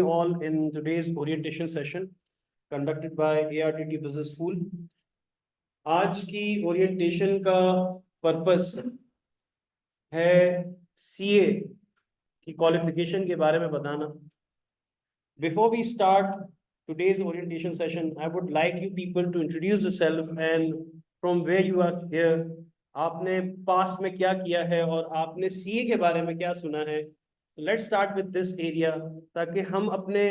all in today's orientation session conducted by ARTT Business School. आज की orientation का purpose है सीए की क्वालिफिकेशन के बारे में बताना. Before we start today's orientation session, I would like you people to introduce yourself and from where you are here. आपने पास्ट में क्या किया है और आपने सीए के बारे में क्या सुना है. Let's start with this area ताकि हम अपने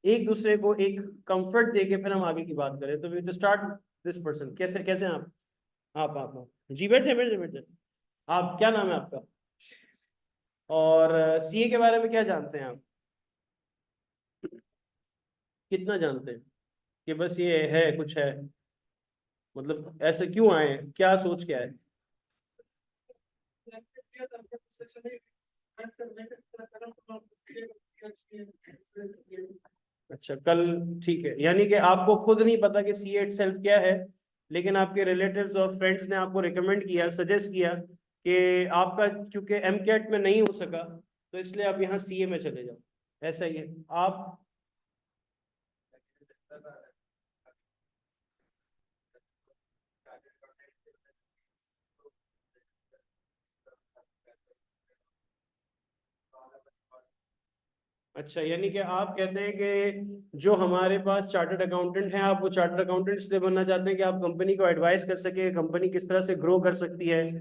एक दूसरे को एक कंफर्ट दे के फिर हम आगे की बात करें. तो वी स्टार्ट दिस पर्सन. कैसे कैसे आप जी बैठे बैठे बैठे. आप क्या नाम है आपका और सीए के बारे में क्या जानते हैं आप, कितना जानते हैं कि बस ये है कुछ है, मतलब ऐसे क्यों आए, क्या सोच के आए. अच्छा कल, ठीक है. यानी कि आपको खुद नहीं पता कि सी एट सेल्फ क्या है, लेकिन आपके रिलेटिव्स और फ्रेंड्स ने आपको रिकमेंड किया, सजेस्ट किया कि आपका क्योंकि एम कैट में नहीं हो सका तो इसलिए आप यहाँ सीए में चले जाओ. ऐसा ही है आप. अच्छा यानी कि आप कहते हैं कि जो हमारे पास चार्टर्ड अकाउंटेंट हैं, आप वो चार्टर्ड अकाउंटेंट इसलिए बनना चाहते हैं कि आप कंपनी को एडवाइस कर सके, कंपनी किस तरह से ग्रो कर सकती है,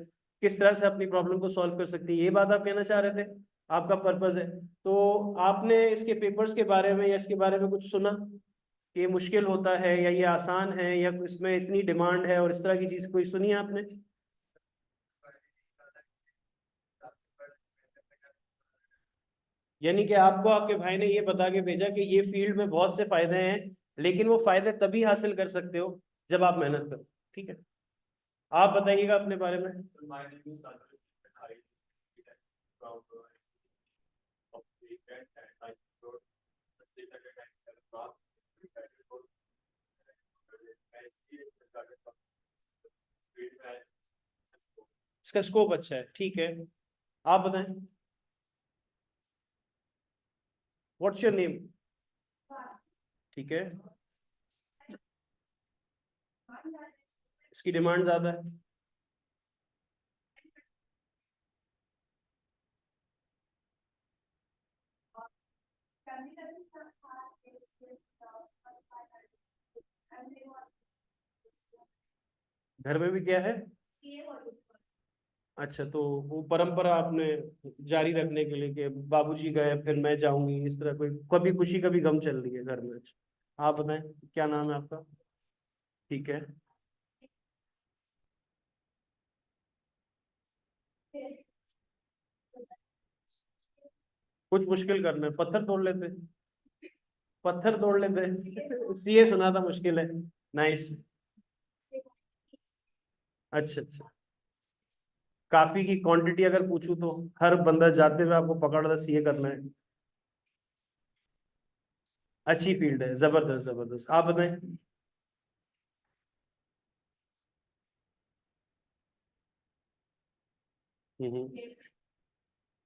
किस तरह से अपनी प्रॉब्लम को सॉल्व कर सकती है. ये बात आप कहना चाह रहे थे, आपका पर्पस है. तो आपने इसके पेपर्स के बारे में या इसके बारे में कुछ सुना कि ये मुश्किल होता है या ये आसान है या इसमें इतनी डिमांड है और इस तरह की चीज़ कोई सुनी है आपने. यानी कि आपको आपके भाई ने ये बता के भेजा कि ये फील्ड में बहुत से फायदे हैं, लेकिन वो फायदे तभी हासिल कर सकते हो जब आप मेहनत करो. ठीक है, आप बताइएगा अपने बारे में. इसका स्कोप अच्छा है, ठीक है. आप बताएं, व्हाट्स योर नेम. ठीक है, इसकी डिमांड ज्यादा है. घर में भी क्या है. अच्छा, तो वो परंपरा आपने जारी रखने के लिए कि बाबूजी गए फिर मैं जाऊंगी, इस तरह कोई कभी खुशी कभी गम चल रही है घर में. अच्छा, आप बताएं क्या नाम है आपका. ठीक है. कुछ मुश्किल करना है, पत्थर तोड़ लेते, पत्थर तोड़ लेते. सीए सुना था मुश्किल है. नाइस. अच्छा अच्छा, काफी की क्वांटिटी अगर पूछूं तो हर बंदा जाते हुए आपको पकड़ता सीए करना है. अच्छी फील्ड है, जबरदस्त जबरदस्त. आप बताएं.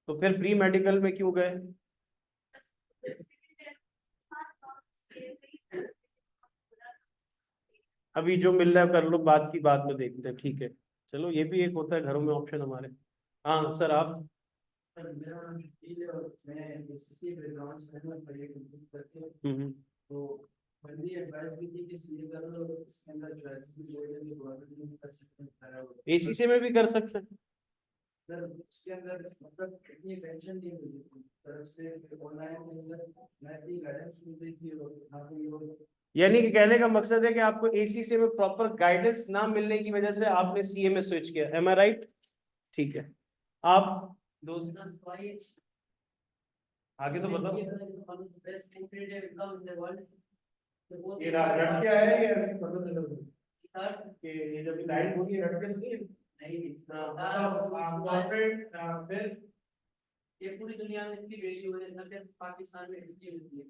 तो फिर प्री मेडिकल में क्यों गए. अभी जो मिल रहा है कर लो, बात की बात में देखते हैं. ठीक है, चलो ये भी एक होता है घरों में ऑप्शन हमारे. हाँ सर, आप. सर मेरा नाम शकील है और मैं एसएससी बैकग्राउंड से हूं, पढ़ाई कंप्लीट करके. तो मैंने एडवाइस भी थी कि सीए कर लो, इसके अंदर चॉइसेस भी जो है गवर्नमेंट में कर सकते हैं, एसीसी में भी कर सकते हैं. सर उसके अंदर मतलब इतनी टेंशन नहीं मिली थी तरफ से, ऑनलाइन के अंदर मैं भी गाइडेंस मिल रही थी और आपको. यानी कि कहने का मकसद है कि आपको एसीसी में प्रॉपर गाइडेंस ना मिलने की वजह से आपने सीए में स्विच किया. एम आई राइट. ठीक है, आप आगे तो बताओ. ये रट क्या है, ये मतलब कि ये जो लाइन होगी रट के नहीं है. नहीं, फिर ये पूरी दुनिया में इसकी वैल्यू है, पाकिस्तान में इसकी होती है.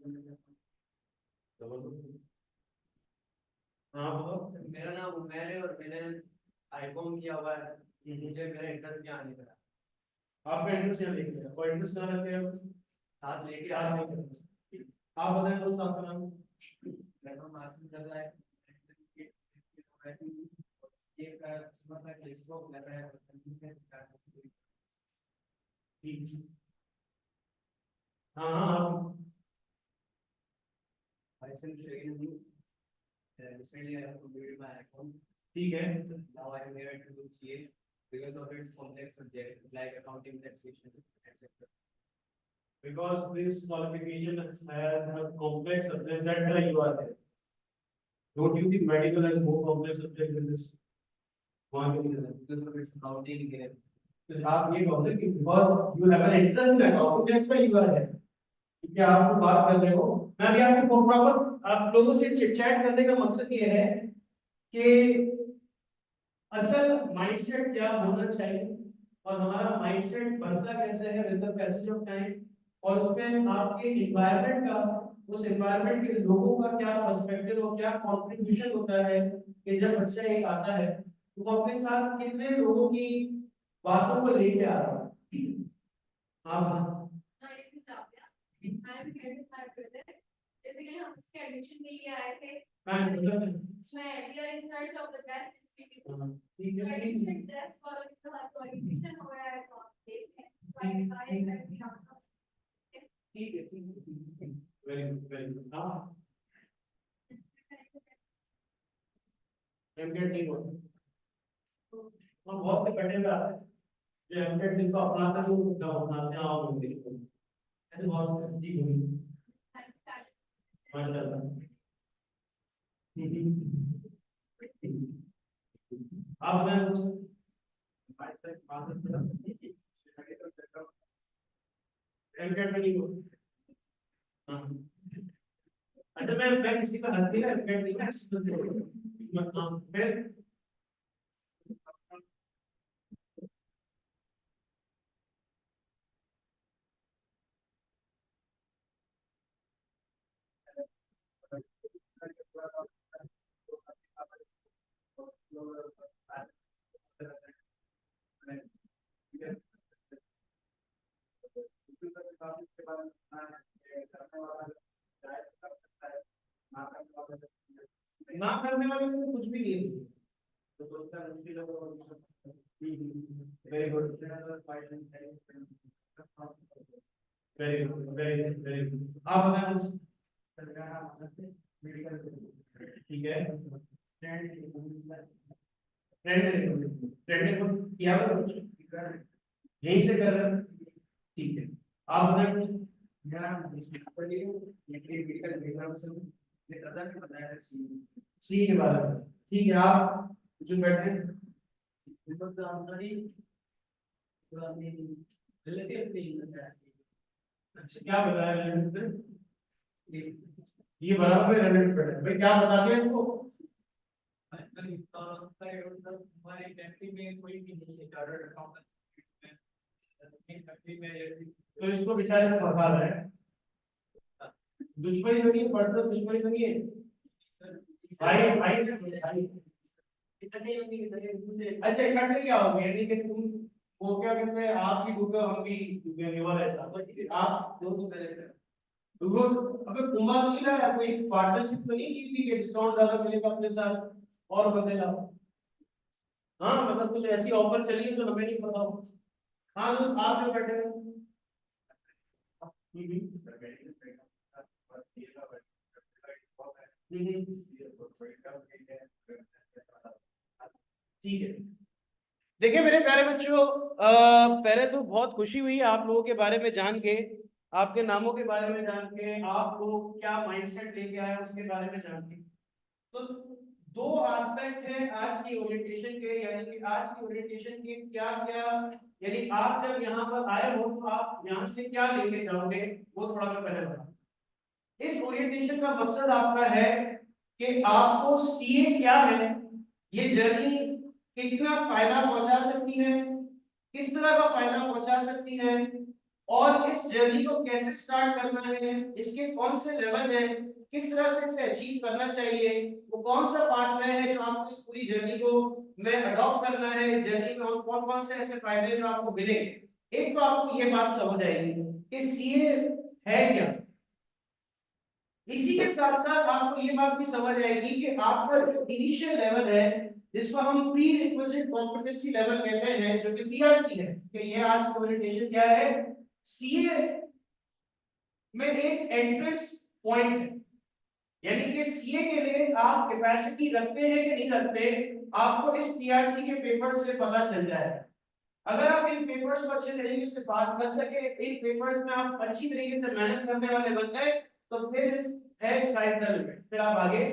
हाँ बताओ. मेरा नाम उमैर है और मैंने आईकॉम किया हुआ है. मुझे मेरा इंटरेस्ट यहाँ नहीं करा. आपका इंटरेस्ट यहाँ नहीं करा, कोई इंटरेस्ट कहाँ रखे हो साथ लेके आ. आप बताएं दोस्त आपका नाम। ठीक। हाँ हाँ हाँ। ठीक है। Because this qualification has a complex subject, that's why you are there. Don't you think medical has more complex subject than this? वहाँ क्यों नहीं है? तो आप ये बोल रहे कि because you have an interest in accounting, that's why you are there. क्या आप लोग बात कर रहे हो? मैं अभी आपको प्रॉपर आप लोगों से चिट चैट करने का मकसद ये है कि असल माइंडसेट क्या होना चाहिए और हमारा माइंडसेट बनता कैसे है with the passage of time, और उसमें आपके एनवायरनमेंट का, उस एनवायरनमेंट के लोगों का क्या पर्सपेक्टिव और क्या कंट्रीब्यूशन होता है कि जब बच्चा एक आता है तो वो अपने साथ कितने लोगों की बातों को लेके आ रहा है। आप हम इसके एडमिशन के लिए आए थे। मैं we are in search of the best institute. So admission test for qualification हो रहा है तो आप देख लें। ठीक है। Very good. हाँ। एमकेट नहीं हुआ। हम बहुत से कैंडिडेट आते हैं जो एमकेट जिनको अपनाते हैं वो क्या अपनाते हैं आप लोग देखो। ऐसे बहुत से जी हुई। माशाल्लाह। आप मैं एमकेट में नहीं हुआ। हाँ। अच्छा मैं किसी का हंसती ना एमकेट नहीं है फिर ना करने वाले को कुछ भी नहीं है। तो सोचता मुश्किल है। Very good. Very good very good. आप बताएं कुछ। ठीक है। ट्रेंड को किया यही से कर रहे हैं। ठीक है। आप बताएं कुछ। सी के बारे में। ठीक है। आप जो बैठे हैं अच्छा क्या बताया ये बराबर में रिलेटेड है भाई, क्या बता दिया इसको। हमारे कंट्री में कोई भी नहीं है चार्टर्ड अकाउंटेंट, तो इसको बेचारे को भगा रहे हैं। दुश्मनी तो नहीं, पर्सनल दुश्मनी तो नहीं है। भाई भाई भाई अच्छा इकट्ठे क्या हो गया, यानी कि तुम वो क्या कहते हैं, आप भी डूबे हम भी डूबे केवल ऐसा आप दोस्त डूबो। अबे कुमार नहीं लाया, कोई पार्टनरशिप तो नहीं की थी कि डिस्काउंट ज्यादा मिलेगा अपने साथ और बंदे लाओ। हाँ मतलब कुछ ऐसी ऑफर चली है जो हमें नहीं पता हो। हाँ दोस्त आप जो बैठे हो। ठीक है। देखिए मेरे प्यारे बच्चों, पहले तो बहुत खुशी हुई आप लोगों के बारे में जान के, आपके नामों के बारे में जान के, आप लोग क्या माइंडसेट लेके आए उसके बारे में जान के। तो दो एस्पेक्ट है आज की ओरिएंटेशन के, यानी कि आज की ओरिएंटेशन के क्या क्या, यानी आप जब यहाँ पर आए हो तो आप यहाँ से क्या लेके जाओगे वो थोड़ा मैं पहले बताऊं। इस ओरिएंटेशन का मकसद आपका है कि आपको सीए क्या है, ये जर्नी कितना फायदा पहुंचा सकती है, किस तरह का फायदा पहुंचा सकती है, और इस जर्नी को कैसे स्टार्ट करना है, इसके कौन से लेवल है, किस तरह से इसे अचीव करना चाहिए, वो कौन सा पार्ट है जो आपको इस पूरी जर्नी को में अडॉप्ट करना है, इस जर्नी में और कौन कौन से ऐसे फायदे जो आपको मिलेंगे। एक तो आपको ये बात समझ आएगी कि सीए है क्या। इसी के साथ साथ आपको ये बात भी समझ आएगी कि आपका जो इनिशियल लेवल है, जिसको हम प्री रिक्विजिट कॉम्पिटेंसी लेवल कहते हैं, जो कि सीआरसी है, कि ये आज का ओरिएंटेशन क्या है, सीए में एक एंट्रेंस पॉइंट है, यानी कि सीए के लिए आप कैपेसिटी रखते हैं कि नहीं रखते, आपको इस पीआरसी के पेपर से पता चल जाएगा। अगर आप इन पेपर्स को अच्छे तरीके से पास कर सके, इन पेपर्स में आप अच्छी तरीके से मेहनत करने वाले बन गए, तो फिर है स्काई द लिमिट, फिर आप आगे।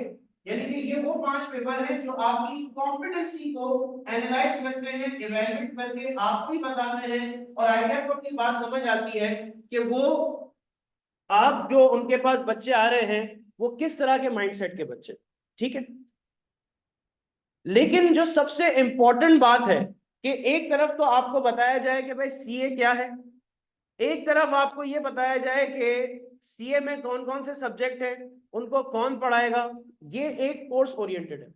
यानी कि ये वो 5 पेपर हैं जो आपकी कॉम्पिटेंसी को एनालाइज करते हैं, इवैल्यूएट करके आपको ही बताते हैं, और आईटीआई को अपनी बात समझ आती है कि वो आप जो उनके पास बच्चे आ रहे हैं वो किस तरह के माइंडसेट के बच्चे, ठीक है। लेकिन जो सबसे इंपॉर्टेंट बात है कि एक तरफ तो आपको बताया जाए कि भाई सीए क्या है, एक तरफ आपको यह बताया जाए कि सीए में कौन कौन से सब्जेक्ट हैं, उनको कौन पढ़ाएगा, ये एक कोर्स ओरिएंटेड है।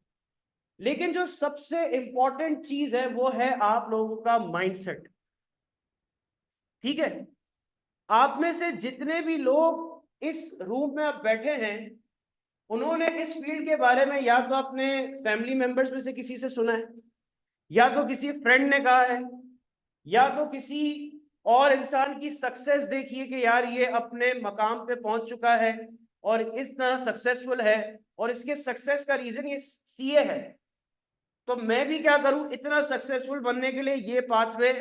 लेकिन जो सबसे इंपॉर्टेंट चीज है वो है आप लोगों का माइंडसेट, ठीक है। आप में से जितने भी लोग इस रूम में आप बैठे हैं, उन्होंने इस फील्ड के बारे में या तो अपने फैमिली मेंबर्स में से किसी से सुना है, या तो किसी फ्रेंड ने कहा है, या तो किसी और इंसान की सक्सेस देखिए कि यार ये अपने मकाम पे पहुंच चुका है और इस तरह सक्सेसफुल है, और इसके सक्सेस का रीजन ये सीए है, तो मैं भी क्या करूं, इतना सक्सेसफुल बनने के लिए ये पाथवे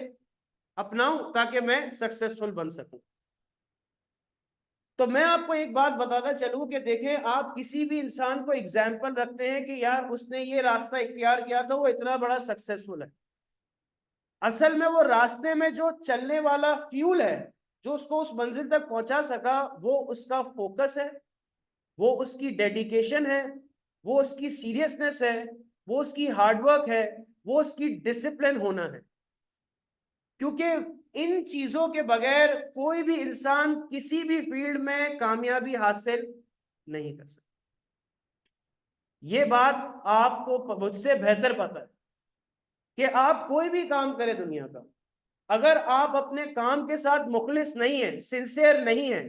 अपनाऊं ताकि मैं सक्सेसफुल बन सकूं। तो मैं आपको एक बात बताता चलूं कि देखें, आप किसी भी इंसान को एग्जाम्पल रखते हैं कि यार उसने ये रास्ता इख्तियार किया था, वो इतना बड़ा सक्सेसफुल है। असल में वो रास्ते में जो चलने वाला फ्यूल है, जो उसको उस मंजिल तक पहुंचा सका, वो उसका फोकस है, वो उसकी डेडिकेशन है, वो उसकी सीरियसनेस है, वो उसकी हार्डवर्क है, वो उसकी डिसिप्लिन होना है। क्योंकि इन चीजों के बगैर कोई भी इंसान किसी भी फील्ड में कामयाबी हासिल नहीं कर सकता। ये बात आपको मुझसे बेहतर पता है कि आप कोई भी काम करें दुनिया का, अगर आप अपने काम के साथ मुखलिस नहीं है, सिंसियर नहीं है,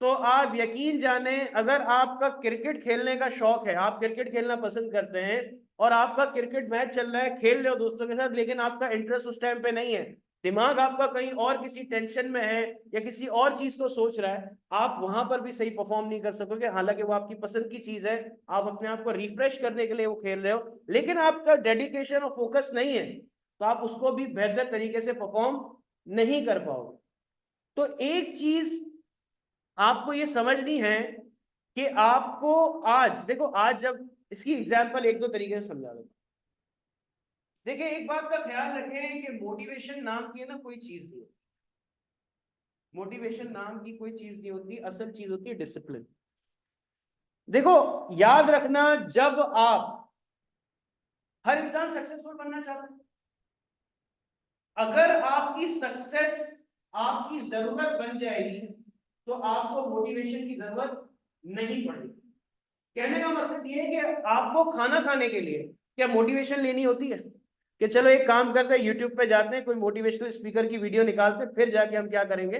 तो आप यकीन जाने, अगर आपका क्रिकेट खेलने का शौक है, आप क्रिकेट खेलना पसंद करते हैं, और आपका क्रिकेट मैच चल रहा है, खेल रहे हो दोस्तों के साथ, लेकिन आपका इंटरेस्ट उस टाइम पे नहीं है, दिमाग आपका कहीं और किसी टेंशन में है या किसी और चीज को सोच रहा है, आप वहां पर भी सही परफॉर्म नहीं कर सकोगे। हालांकि वो आपकी पसंद की चीज है, आप अपने आप को रिफ्रेश करने के लिए वो खेल रहे हो, लेकिन आपका डेडिकेशन और फोकस नहीं है, तो आप उसको भी बेहतर तरीके से परफॉर्म नहीं कर पाओगे। तो एक चीज आपको ये समझनी है कि आपको आज देखो, आज जब इसकी एग्जांपल एक दो तरीके से समझा दो। देखिए, एक बात का ख्याल रखें कि मोटिवेशन नाम की है ना कोई चीज नहीं होती, मोटिवेशन नाम की कोई चीज नहीं होती, असल चीज होती है डिसिप्लिन। देखो, याद रखना, जब आप, हर इंसान सक्सेसफुल बनना चाहता है, अगर आपकी सक्सेस आपकी जरूरत बन जाएगी तो आपको मोटिवेशन की जरूरत नहीं पड़ेगी। कहने का मकसद ये है कि आपको खाना खाने के लिए क्या मोटिवेशन लेनी होती है कि चलो एक काम करते हैं, यूट्यूब पे जाते हैं, कोई मोटिवेशनल स्पीकर की वीडियो निकालते हैं, फिर जाके हम क्या करेंगे,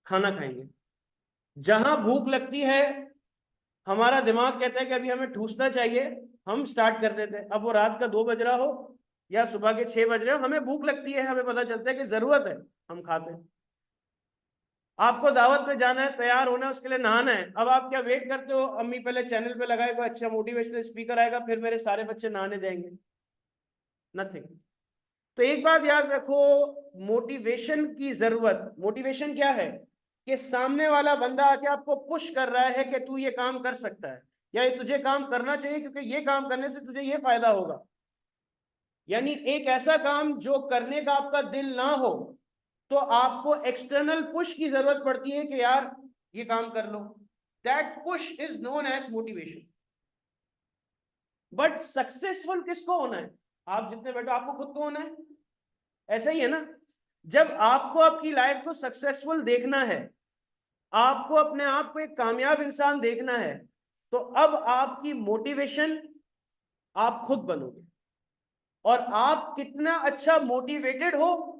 खाना खाएंगे। जहां भूख लगती है, हमारा दिमाग कहता है कि अभी हमें ठूसना चाहिए, हम स्टार्ट कर देते हैं। अब वो रात का 2 बज रहा हो या सुबह के 6 बज रहे हो, हमें भूख लगती है, हमें पता चलता है कि जरूरत है, हम खाते हैं। आपको दावत पे जाना है, तैयार होना है, उसके लिए नहाना है, अब आप क्या वेट करते हो, अम्मी पहले चैनल पे लगाए कोई अच्छा मोटिवेशनल स्पीकर आएगा, फिर मेरे सारे बच्चे नहाने जाएंगे? नथिंग। तो एक बात याद रखो, मोटिवेशन की जरूरत, मोटिवेशन क्या है कि सामने वाला बंदा आके आपको पुश कर रहा है कि तू ये काम कर सकता है, या ये तुझे काम करना चाहिए क्योंकि ये काम करने से तुझे ये फायदा होगा। यानी एक ऐसा काम जो करने का आपका दिल ना हो, तो आपको एक्सटर्नल पुश की जरूरत पड़ती है कि यार ये काम कर लो। That push is known as motivation. But successful किसको होना है? आप जितने बैठो, आपको खुद को होना है, ऐसा ही है ना। जब आपको आपकी लाइफ को सक्सेसफुल देखना है, आपको अपने आप को एक कामयाब इंसान देखना है, तो अब आपकी मोटिवेशन आप खुद बनोगे। और आप कितना अच्छा मोटिवेटेड हो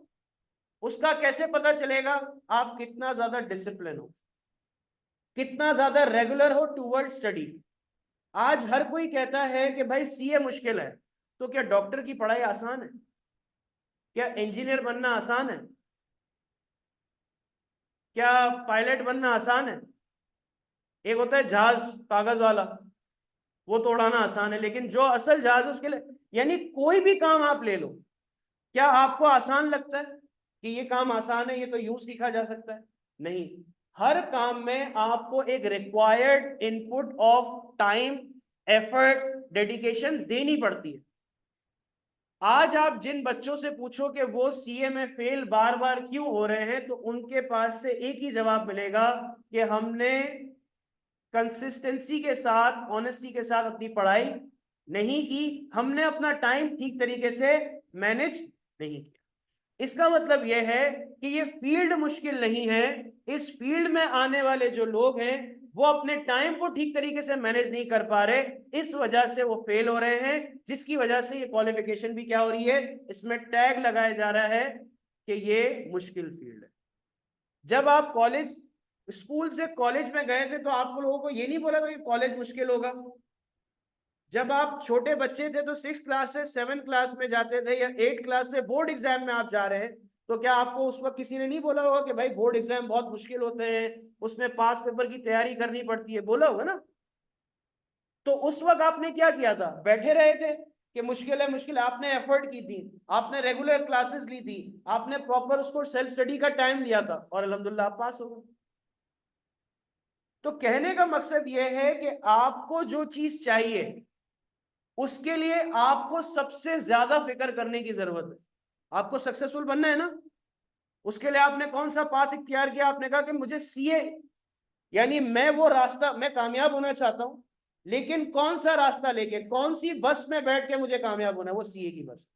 उसका कैसे पता चलेगा? आप कितना ज्यादा डिसिप्लिन हो। कितना ज्यादा रेगुलर हो टूवर्ड स्टडी। आज हर कोई कहता है कि भाई सीए मुश्किल है, तो क्या डॉक्टर की पढ़ाई आसान है? क्या इंजीनियर बनना आसान है? क्या पायलट बनना आसान है? एक होता है जहाज कागज वाला, वो तो उड़ाना आसान है, लेकिन जो असल जहाज उसके लिए, यानी कोई भी काम आप ले लो, क्या आपको आसान लगता है कि ये काम आसान है, ये तो यूं सीखा जा सकता है? नहीं। हर काम में आपको एक required input of time, effort, dedication देनी पड़ती है। आज आप जिन बच्चों से पूछो कि वो सीए में फेल बार बार क्यों हो रहे हैं, तो उनके पास से एक ही जवाब मिलेगा कि हमने कंसिस्टेंसी के साथ, ऑनेस्टी के साथ अपनी पढ़ाई नहीं की, हमने अपना टाइम ठीक तरीके से मैनेज नहीं किया। इसका मतलब यह है कि ये फील्ड मुश्किल नहीं है, इस फील्ड में आने वाले जो लोग हैं वो अपने टाइम को ठीक तरीके से मैनेज नहीं कर पा रहे, इस वजह से वो फेल हो रहे हैं, जिसकी वजह से ये क्वालिफिकेशन भी क्या हो रही है, इसमें टैग लगाया जा रहा है कि ये मुश्किल फील्ड है। जब आप कॉलेज, स्कूल से कॉलेज में गए थे तो आप लोगों को ये नहीं बोला था कि कॉलेज मुश्किल होगा? जब आप छोटे बच्चे थे तो 6 क्लास से 7 क्लास में जाते थे, या 8 क्लास से बोर्ड एग्जाम में आप जा रहे हैं, तो क्या आपको उस वक्त किसी ने नहीं बोला होगा कि भाई बोर्ड एग्जाम बहुत मुश्किल होते हैं, उसमें पास पेपर की तैयारी करनी पड़ती है? बोला होगा ना? तो उस वक्त आपने क्या किया था? बैठे रहे थे कि मुश्किल है मुश्किल है, आपने एफर्ट की थी, आपने रेगुलर क्लासेस ली थी, आपने प्रॉपर उसको सेल्फ स्टडी का टाइम दिया था, और अल्हम्दुलिल्लाह आप पास हो गए। तो कहने का मकसद यह है कि आपको जो चीज चाहिए उसके लिए आपको सबसे ज्यादा फिक्र करने की जरूरत है। आपको सक्सेसफुल बनना है ना, उसके लिए आपने कौन सा पाथ इख्तियार किया? आपने कहा कि मुझे सीए, यानी मैं वो रास्ता, मैं कामयाब होना चाहता हूं, लेकिन कौन सा रास्ता लेके, कौन सी बस में बैठ के मुझे कामयाब होना है? वो सीए की बस।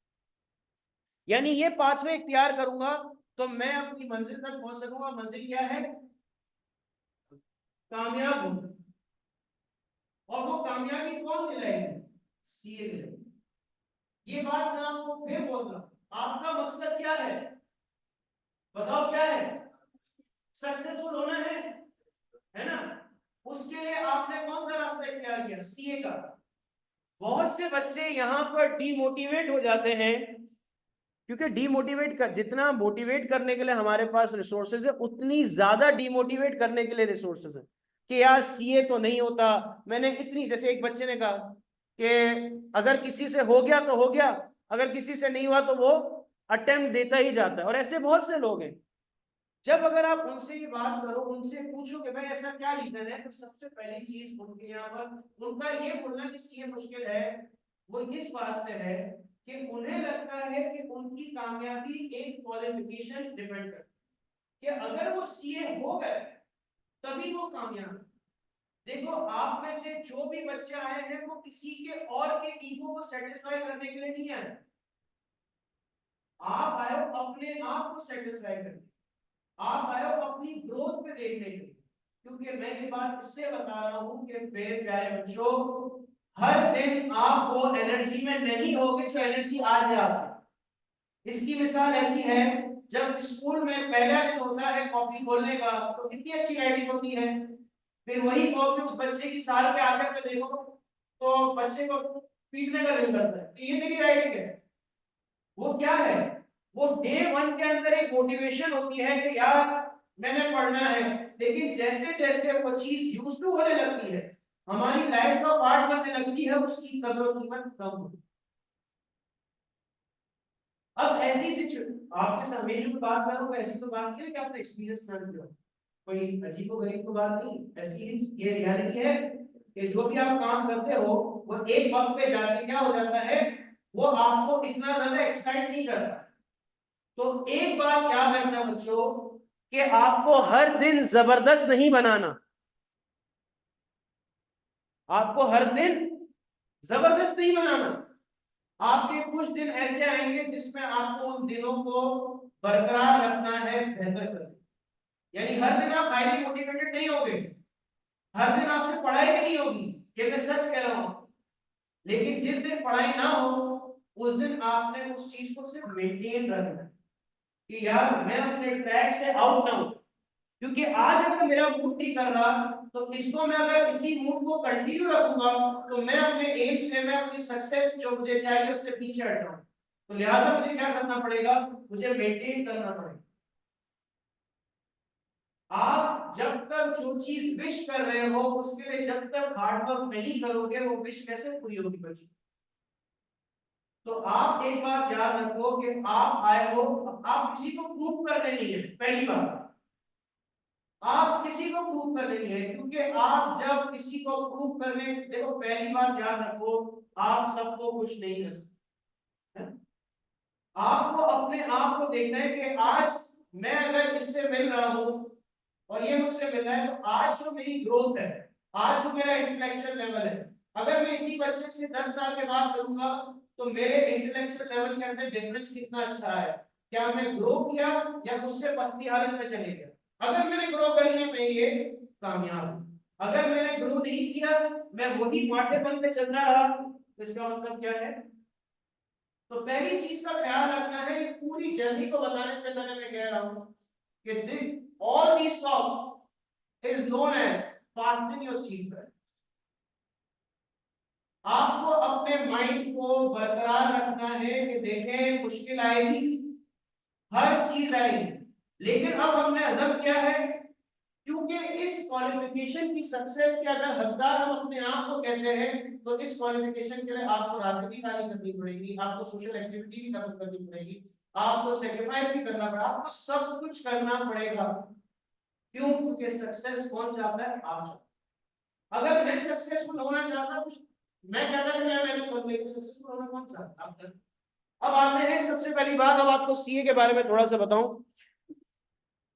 यानी ये पाथवे इख्तियार करूंगा तो मैं अपनी मंजिल तक पहुंच सकूंगा। मंजिल क्या है? कामयाब होना। और वो कामयाबी कौन दिलाएगी? सीए दिलाएगी। ये बात मैं आपको फिर बोल रहा हूं, आपका मकसद क्या है? बताओ क्या है? सक्सेसफुल होना है ना? उसके लिए आपने कौन सा रास्ता इख्तियार किया? सीए का। बहुत से बच्चे यहां पर डीमोटिवेट हो जाते हैं, क्योंकि डीमोटिवेट कर, जितना मोटिवेट करने के लिए हमारे पास रिसोर्सेज है, उतनी ज्यादा डीमोटिवेट करने के लिए रिसोर्सेज है कि यार सीए तो नहीं होता। मैंने इतनी, जैसे एक बच्चे ने कहा कि अगर किसी से हो गया तो हो गया, अगर किसी से नहीं हुआ तो वो अटेम्प्ट देता ही जाता है, और ऐसे बहुत से लोग हैं। जब अगर आप उनसे ये बात करो, उनसे पूछो कि भाई ऐसा क्या रीजन है, तो सबसे पहली चीज उनके यहाँ पर उनका ये बोलना कि सीए मुश्किल है, वो इस बात से है कि उन्हें लगता है कि उनकी कामयाबी एक क्वालिफिकेशन डिपेंड करती है, कि अगर वो सीए हो गए तभी वो कामयाब है। देखो, आप में से जो भी बच्चे आए हैं वो किसी के और के ईगो को सेटिस्फाई करने के लिए नहीं आए, आप आए हो अपने आप को सेटिस्फाई करने, आप आए हो अपनी ग्रोथ पे देखने के लिए। क्योंकि मैं ये बात इसलिए बता रहा हूं कि मेरे प्यारे बच्चों, हर दिन आप वो एनर्जी में नहीं होगे जो एनर्जी आज है आपकी। इसकी मिसाल ऐसी है, जब स्कूल में पहला दिन होता है कॉपी खोलने का, तो कितनी अच्छी राइटिंग होती है, फिर वही कॉपी उस बच्चे की साल के आखिर में देखो तो बच्चे को पीटने का दिल करता है कि ये मेरी राइटिंग है। वो क्या है? वो डे वन के अंदर एक मोटिवेशन होती है कि यार मैंने पढ़ना है, लेकिन जैसे जैसे वो चीज यूज टू होने लगती है, हमारी लाइफ का पार्ट बनने लगती है, उसकी कदर कीमत कम होती है। अब ऐसी सिचुएशन आपके साथ मेरी जो बात कर रहा हूँ, ऐसी तो बात नहीं है कि आपने एक्सपीरियंस कर लिया, कोई अजीब गरीब तो बात नहीं, ऐसी ही ये रियलिटी है कि जो भी आप काम करते हो वो एक वक्त पे जाके क्या हो जाता है, वो आपको इतना ज्यादा एक्साइट नहीं करता। तो एक बात याद रखना बच्चों, कि आपको हर दिन जबरदस्त नहीं बनाना, आपको हर दिन जबरदस्त नहीं बनाना। आपके कुछ दिन ऐसे आएंगे जिसमें आपको उन दिनों को बरकरार रखना है, बेहतर करना। यानी हर दिन आप हाईली मोटिवेटेड नहीं होंगे, हर दिन आपसे पढ़ाई भी नहीं होगी, ये मैं सच कह रहा हूं। लेकिन जिस दिन पढ़ाई ना हो, उस दिन आपने उस चीज को सिर्फ मेंटेन रखना है कि यार मैं अपने ट्रैक से आउट ना हूं। क्योंकि आज अगर मेरा मूड नहीं कर रहा, तो इसको मैं अगर इसी मूड को कंटिन्यू रखूंगा तो मैं अपने एम से, मैं अपनी सक्सेस जो मुझे चाहिए उससे पीछे हट जाऊंगा। तो लिहाजा मुझे क्या करना पड़ेगा, मुझे मेंटेन करना पड़ेगा। आप जब तक जो चीज विश कर रहे हो उसके लिए जब तक हार्ड वर्क नहीं करोगे वो विश कैसे पूरी होगी बच्चों। तो आप एक बात याद रखो कि आप आए हो, आप किसी को प्रूफ करने नहीं है। पहली बात, आप किसी को प्रूफ करने नहीं है, क्योंकि आप जब किसी को प्रूफ करने, देखो पहली बात याद रखो, आप सबको खुश नहीं कर सकते। आपको अपने आप को देखना है कि आज मैं अगर इससे मिल रहा हूं और ये मुझसे मिल रहा है, तो आज जो मेरी ग्रोथ है, आज जो मेरा इंटेलेक्चुअल लेवल है, अगर मैं इसी बच्चे से 10 साल के बाद करूंगा तो मेरे इंटेलेक्चुअल लेवल के अंदर डिफरेंस कितना अच्छा है, क्या मैं ग्रो किया या उससे पसली हालत में चले गया। अगर मैंने ग्रो करने में ये कामयाब हूं, अगर मैंने ग्रो नहीं किया, मैं वही पाठ्यक्रम पे चल रहा, तो इसका मतलब क्या है। तो पहली चीज का ख्याल रखना है, पूरी जर्नी को बताने से पहले मैं कह रहा हूं कि all this talk is known as fasten your seatbelt। आपको अपने माइंड को बरकरार रखना है कि देखें मुश्किल आएगी, हर चीज आएगी, लेकिन अब हमने अज़म किया है, क्योंकि इस क्वालिफिकेशन की सक्सेस के अगर हकदार हम अपने आप को कहते हैं, तो इस क्वालिफिकेशन के लिए आपको रात भी कार्य करनी पड़ेगी, आपको सोशल एक्टिविटी भी खत्म करनी पड़ेगी, आपको सेक्रीफाइस भी करना पड़ेगा, आपको सब कुछ करना पड़ेगा। क्यों? क्योंकि सक्सेस कौन चाहता है? आप चाहते। अगर मैं सक्सेसफुल होना चाहता हूं, मैं कहता कि मैं सक्सेसफुल होना कौन चाहता? आप चाहते। अब आते हैं सबसे पहली बात, अब आपको सीए के बारे में थोड़ा सा बताऊं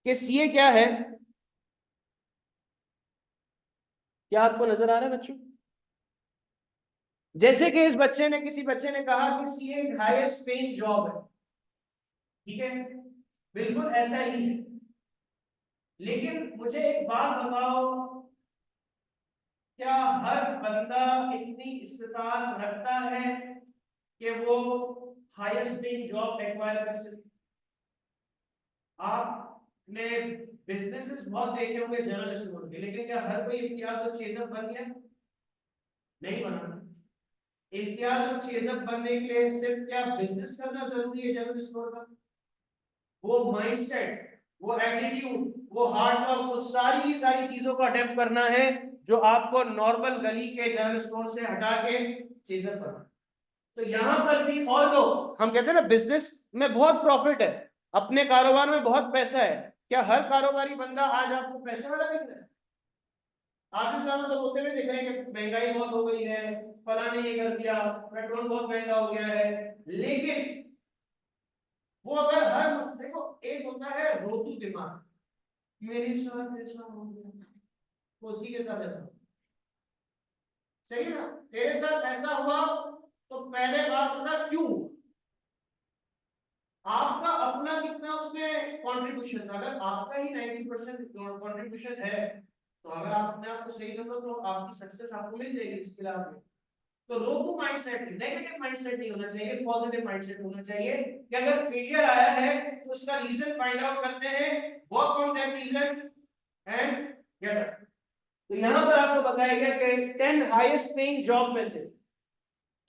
कि सीए क्या है। क्या आपको नजर आ रहा है बच्चों? जैसे कि इस बच्चे ने, किसी बच्चे ने कहा कि सीए हाईएस्ट पेइंग जॉब है, ठीक है, बिल्कुल ऐसा ही है, लेकिन मुझे एक बात बताओ, क्या हर बंदा इतनी इस्तेताअत रखता है कि वो हाईएस्ट पेइंग जॉब एक्वायर कर सके? आपने बिजनेसेस बहुत देखे होंगे जनरल स्टोर के, लेकिन क्या हर कोई इम्तियाज और चेजअप बन गया? नहीं बना। इम्तियाज और चेजअप बनने के लिए सिर्फ क्या बिजनेस करना जरूरी है जनरल स्टोर का? वो माइंडसेट, वो एटीट्यूड, वो हार्ड वर्क, वो सारी की सारी चीजों को अडेप्ट करना है जो आपको नॉर्मल गली के जनरल स्टोर से हटा के चेजअप करना। तो यहां पर भी, और तो हम कहते हैं ना बिजनेस में बहुत प्रॉफिट है, अपने कारोबार में बहुत पैसा है, क्या हर कारोबारी बंदा आज आपको पैसे वाला दिख रहा है? आप इंसानों तो बोलते हुए देख रहे हैं कि महंगाई बहुत हो गई है, फला ने ये कर दिया, पेट्रोल बहुत महंगा हो गया है, लेकिन वो अगर हर देखो, एक होता है रोतू दिमाग, मेरे साथ ऐसा हो गया, तो उसी के साथ ऐसा, सही ना, तेरे साथ ऐसा हुआ, तो पहले बात होता क्यों, आपका अपना कितना उसमें कंट्रीब्यूशन था। अगर आपका ही 90% कंट्रीब्यूशन है, तो अगर आप अपने आप को सही कर लो तो आपकी सक्सेस आपको मिल जाएगी इसके अलावा। तो लोगों माइंडसेट, नेगेटिव माइंडसेट नहीं होना चाहिए, पॉजिटिव माइंडसेट होना चाहिए कि अगर फेलियर आया है तो उसका रीजन फाइंड आउट करते हैं, work on that reason and get up. तो यहां पर आपको बताया गया कि 10 हाईएस्ट पेइंग जॉब में से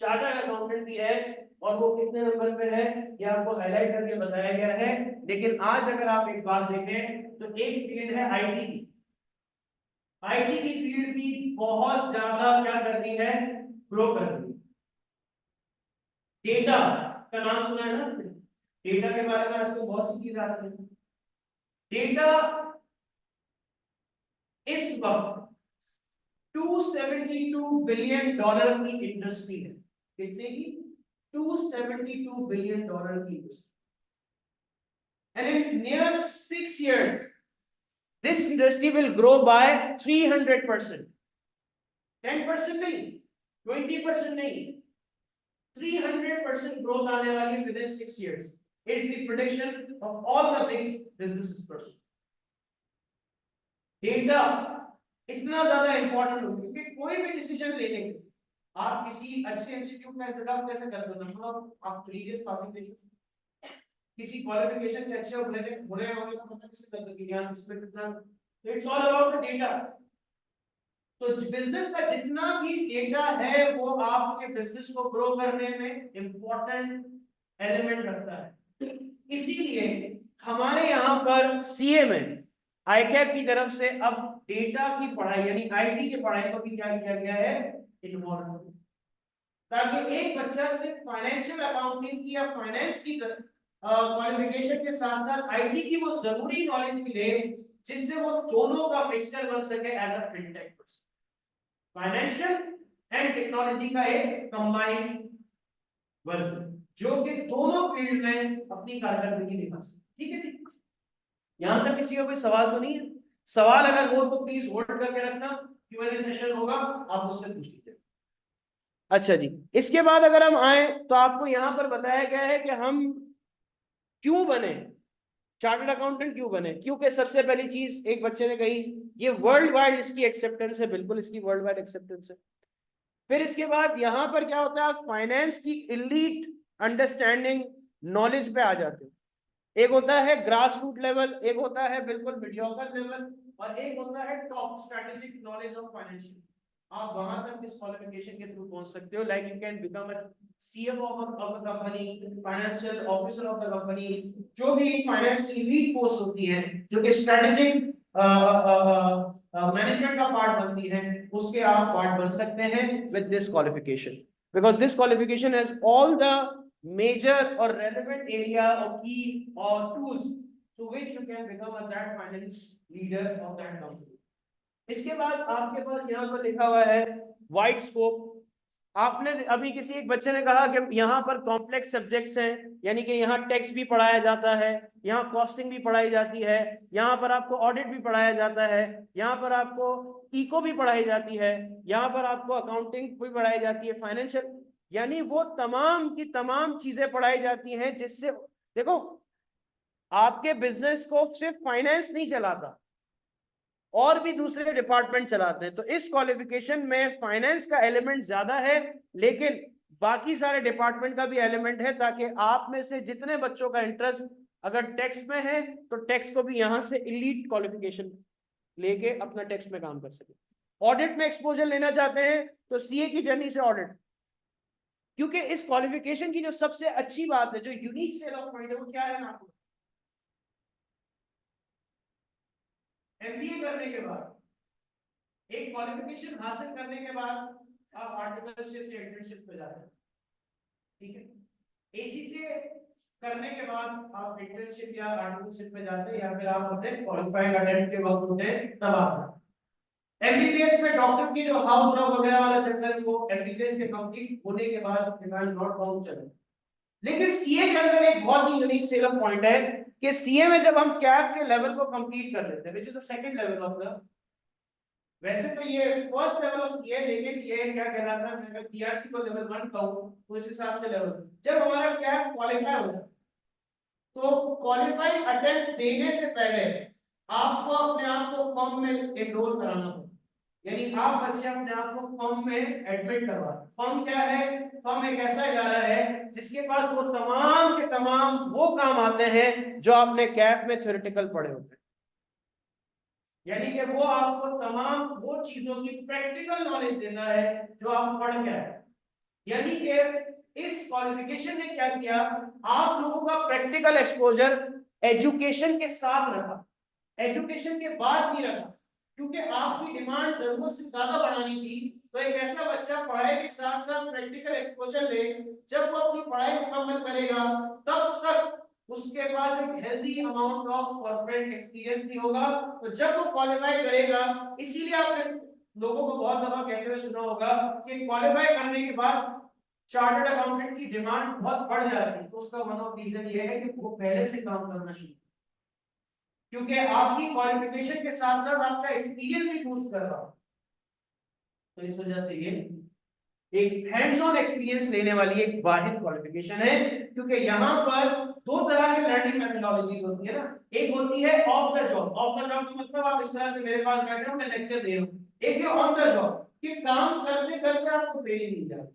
चार्टर्ड अकाउंटेंट भी है, और वो कितने नंबर पे है ये आपको हाईलाइट करके बताया गया है। लेकिन आज अगर आप एक बात देखें तो एक फील्ड है आईटी की, आईटी की फील्ड भी बहुत ज्यादा क्या कर रही है, ग्रो कर रही है। डेटा का नाम सुना है ना, डेटा के बारे में आजकल बहुत सी चीजें आती हैं। डेटा इस वक्त $272 बिलियन की इंडस्ट्री है। कितने की? $272 बिलियन की industry. And in near 6 years, this industry will grow by 300%. 10% नहीं, 20% नहीं, 300% growth आने वाली है within 6 years. It's the prediction of all the big businesses person. Data इतना ज्यादा इंपॉर्टेंट हो क्योंकि कोई भी डिसीजन लेने के, आप किसी अच्छे इंस्टीट्यूट में इंतजाम कैसे करते हो, नंबर आप प्रीवियस पासिंग रेशियो, किसी क्वालिफिकेशन के अच्छे और बुरे होने का पता किससे करते हो, ज्ञान इसमें कितना, तो it's all about the data. तो बिजनेस का जितना भी डेटा है वो आपके बिजनेस को ग्रो करने में इंपॉर्टेंट एलिमेंट रखता है। इसीलिए हमारे यहाँ पर सीए में आईकैप की तरफ से अब डेटा की पढ़ाई यानी आईटी की पढ़ाई को भी क्या किया गया है, इन्वॉल्व, ताकि एक बच्चा सिर्फ फाइनेंशियल अकाउंटिंग की या फाइनेंस की क्वालिफिकेशन के साथ साथ आईटी की वो जरूरी नॉलेज भी ले जिससे वो दोनों का मिक्सचर बन सके as a fintech, financial and technology का एक कंबाइंड वर्जन जो कि दोनों फील्ड में अपनी कारकर्दगी दिखा सके। ठीक है, ठीक, यहां तक किसी का कोई सवाल तो नहीं है? सवाल अगर हो तो प्लीज होल्ड करके रखना, क्यूएनए सेशन होगा, आप उससे पूछ लीजिए। अच्छा जी, इसके बाद अगर हम आए तो आपको यहां पर बताया गया है कि हम क्यों बने, चार्टर्ड अकाउंटेंट क्यों बने। क्योंकि सबसे पहली चीज एक बच्चे ने कही, ये वर्ल्ड वाइड इसकी एक्सेप्टेंस है, बिल्कुल इसकी वर्ल्ड वाइड एक्सेप्टेंस है। फिर इसके बाद यहां पर क्या होता है, आप फाइनेंस की इलीट अंडरस्टैंडिंग नॉलेज पे आ जाते हैं। एक होता है ग्रास रूट लेवल, एक होता है बिल्कुल मीडियोकर लेवल, और एक होता है top strategic knowledge of financial. आप वहां तक इस क्वालिफिकेशन के थ्रू पहुंच सकते हो, like you can become a CFO of the company, financial officer of the company, जो भी फाइनेंस की लीड पोस्ट होती है जो कि स्ट्रेटेजिक मैनेजमेंट का पार्ट बनती है, उसके आप पार्ट बन सकते हैं with this qualification, because this qualification has all the major or relevant area or key or tools through which you can become a that finance leader of that company. इसके बाद आपके पास यहाँ पर लिखा हुआ है वाइड स्कोप। आपने अभी किसी एक बच्चे ने कहा कि यहाँ पर कॉम्प्लेक्स सब्जेक्ट्स हैं, यानी कि यहाँ टैक्स भी पढ़ाया जाता है, यहाँ कॉस्टिंग भी पढ़ाई जाती है, यहाँ पर आपको ऑडिट भी पढ़ाया जाता है, यहाँ पर आपको इको भी पढ़ाई जाती है, यहाँ पर आपको अकाउंटिंग भी पढ़ाई जाती है, फाइनेंशियल, यानी वो तमाम की तमाम चीजें पढ़ाई जाती हैं जिससे देखो आपके बिजनेस को सिर्फ फाइनेंस नहीं चलाता, और भी दूसरे डिपार्टमेंट चलाते हैं। तो इस क्वालिफिकेशन में फाइनेंस का एलिमेंट ज्यादा है, लेकिन बाकी सारे डिपार्टमेंट का भी एलिमेंट है, ताकि आप में से जितने बच्चों का इंटरेस्ट अगर टैक्स में है तो टैक्स को भी यहां से इलीट क्वालिफिकेशन लेके अपना टैक्स में काम कर सके। ऑडिट में एक्सपोजर लेना चाहते हैं तो सीए की जर्नी से ऑडिट, क्योंकि इस क्वालिफिकेशन की जो सबसे अच्छी बात है, जो यूनिक सेल ऑफ पॉइंट है, वो क्या है आपको, एमबीए करने के बाद एक क्वालिफिकेशन हासिल करने के बाद आप आर्टिकलशिप या इंटर्नशिप पे जाते हैं। ठीक है, एसी से करने के बाद आप इंटर्नशिप या आर्टिकलशिप पे जाते हैं, या फिर आप अपने क्वालिफाइड अटेम्प्ट के वक्त होते हैं तब आप जाते हैं। एमबीबीएस में डॉक्टर की जो हाउस जॉब वगैरह वाला चक्कर है, वो एमबीबीएस के कंप्लीट होने के बाद डिमांड नॉट बाउंड चले। लेकिन सीए के अंदर एक बहुत ही यूनिक सेल पॉइंट है कि सीए में जब हम कैप के लेवल को कंप्लीट कर लेते हैं, which is the second level of the, वैसे तो ये फर्स्ट लेवल ऑफ सीए, लेकिन ये क्या कहलाता है, अगर पीआरसी को लेवल 1 कहूं तो इस हिसाब से लेवल, जब हमारा कैप क्वालिफाई होगा तो क्वालिफाई अटेम्प्ट देने से पहले आपको अपने आप को फर्म में एनरोल कराना होगा, यानी आप बच्चे अपने आप को फर्म में एडमिट करवा। फर्म क्या है, फर्म एक ऐसा इदारा है जिसके पास वो तमाम के तमाम वो काम आते हैं जो आपने कैफ में थ्योरेटिकल पढ़े होते हैं, यानी कि वो आपको तमाम वो चीजों की प्रैक्टिकल नॉलेज देता है जो आप पढ़ के आए। यानी कि इस क्वालिफिकेशन ने क्या किया, आप लोगों का प्रैक्टिकल एक्सपोजर एजुकेशन के साथ रखा, एजुकेशन के बाद नहीं रखा, क्योंकि आपकी डिमांड जरूरत से ज्यादा बढ़ानी थी। तो एक ऐसा बच्चा पढ़ाई के साथ साथ प्रैक्टिकल एक्सपोजर ले, जब वो अपनी पढ़ाई मुकम्मल करेगा तब तक उसके पास एक healthy amount of corporate experience भी होगा। तो जब वो क्वालिफाई करेगा, इसीलिए आपने लोगों को बहुत दफा कहते हुए सुना होगा कि क्वालिफाई करने के बाद चार्टर्ड अकाउंटेंट की डिमांड बहुत बढ़ जाती है। तो उसका वन ऑफ रीजन ये है कि वो पहले से काम करना शुरू, क्योंकि आपकी क्वालिफिकेशन के साथ साथ आपका एक्सपीरियंस भी बूस्ट कर रहा हो। तो इस वजह से ये एक हैंड्स ऑन एक्सपीरियंस लेने वाली एक वाहिद क्वालिफिकेशन है, क्योंकि यहाँ पर दो तरह की लर्निंग मेथोडोलॉजीज होती है ना। एक होती है of the job, of the job का मतलब आप इस तरह से मेरे पास बैठे हो, मैं लेक्चर दे रहा हूँ। एक है ऑन द जॉब, कि काम करते करते आपको ट्रेनिंग मिल जाए।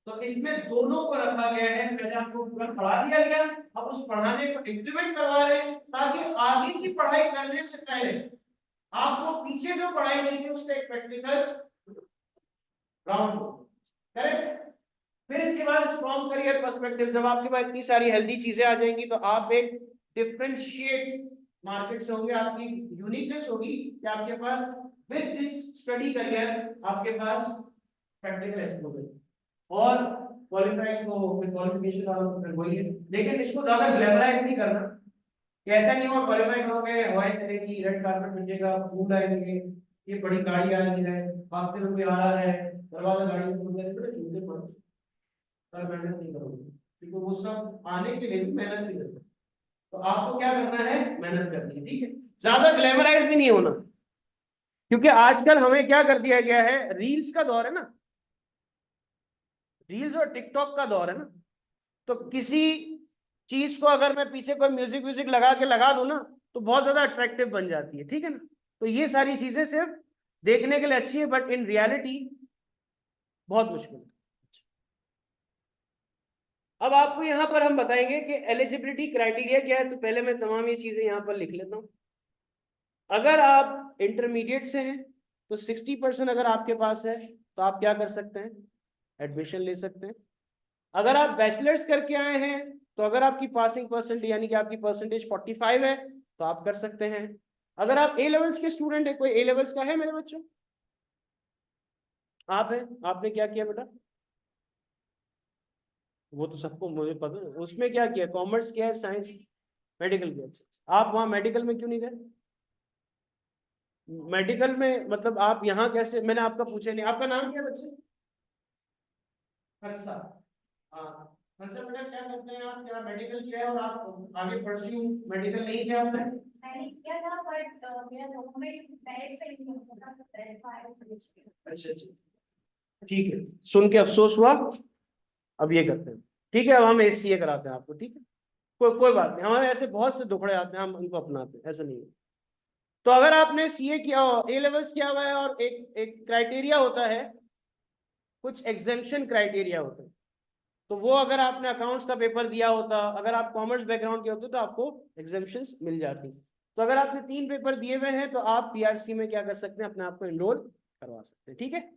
तो इसमें दोनों को रखा गया है, पहले आपको पूरा पढ़ा दिया गया, अब उस पढ़ाने को इम्प्लीमेंट करवा रहे हैं, ताकि आगे की पढ़ाई करने से पहले आपको पीछे जो पढ़ाई की थी उसका एक प्रैक्टिकल ग्राउंड करेक्ट। फिर इसके बाद स्ट्रॉन्ग करियर पर्सपेक्टिव, जब आपके पास इतनी सारी हेल्दी चीजें आ जाएंगी तो आप एक डिफरेंशिएट मार्केट से होंगे, आपकी यूनिकनेस होगी कि आपके पास विद दिस स्टडी करियर आपके पास प्रैक्टिकल एक्सपोजर और क्वालिफाइंग को फिर क्वालिफिकेशन वाला फिर वही है। लेकिन इसको ज्यादा ग्लैमराइज नहीं करना कि ऐसा नहीं हो क्वालिफाई करोगे हवाएं चलेगी, रेड कारपेट मिलेगा, फूल आएंगे, ये बड़ी गाड़ी आ रही है, भागते हुए कोई आ रहा है, दरवाजा गाड़ी में खुल जाए, बड़े झूठे पड़ो और मेहनत नहीं करोगे, क्योंकि वो सब आने के लिए भी मेहनत नहीं करते। तो आपको क्या करना है, मेहनत करनी है, ठीक है। ज्यादा ग्लैमराइज भी नहीं होना, क्योंकि आजकल हमें क्या कर दिया गया है, रील्स का दौर है ना, रील्स और टिकटॉक का दौर है ना। तो किसी चीज को अगर मैं पीछे कोई म्यूजिक व्यूजिक लगा के लगा दूं ना तो बहुत ज्यादा अट्रैक्टिव बन जाती है, ठीक है ना। तो ये सारी चीजें सिर्फ देखने के लिए अच्छी है, बट इन रियलिटी बहुत मुश्किल है। अब आपको यहां पर हम बताएंगे कि एलिजिबिलिटी क्राइटेरिया क्या है। तो पहले मैं तमाम ये चीजें यहां पर लिख लेता हूं। अगर आप इंटरमीडिएट से हैं तो 60% अगर आपके पास है तो आप क्या कर सकते हैं, एडमिशन ले सकते हैं। अगर आप बैचलर्स करके आए हैं तो अगर आपकी पासिंग परसेंट यानी कि आपकी परसेंटेज 45 है तो आप कर सकते हैं। अगर आप ए लेवल्स के स्टूडेंट है, कोई ए लेवल्स का है मेरे बच्चों, आप है, आपने क्या किया बेटा, वो तो सबको मुझे पता है, उसमें क्या किया, कॉमर्स किया है, साइंस, मेडिकल किया। आप वहां मेडिकल में क्यों नहीं गए, मेडिकल में मतलब आप यहाँ कैसे, मैंने आपका पूछा नहीं, आपका नाम क्या है बच्चे, अच्छा, हाँ, अच्छा बेटा क्या करते हैं आप, क्या मेडिकल किया है और आप आगे परस्यू मेडिकल नहीं किया आपने, मैंने किया था बट मेरा गवर्नमेंट पेरेंट्स से नहीं होता था, अच्छा अच्छा, ठीक है, सुन के अफसोस हुआ। अब ये करते हैं, ठीक है, अब हम एसीए कराते हैं आपको, ठीक है, कोई बात नहीं, हमारे ऐसे बहुत से दुखड़े आते हैं, हम उनको अपनाते हैं, ऐसा नहीं है। तो अगर आपने सीए किया हो, ए लेवल्स किया हुआ है, और एक एक क्राइटेरिया होता है, कुछ एग्जेम्पशन क्राइटेरिया होता है, तो वो अगर आपने अकाउंट्स का पेपर दिया होता, अगर आप कॉमर्स बैकग्राउंड के होते तो आपको एग्जेम्पशंस मिल जाती। तो अगर आपने 3 पेपर दिए हुए हैं तो आप पीआरसी में क्या कर सकते हैं, अपने आप को एनरोल करवा सकते हैं, ठीक है।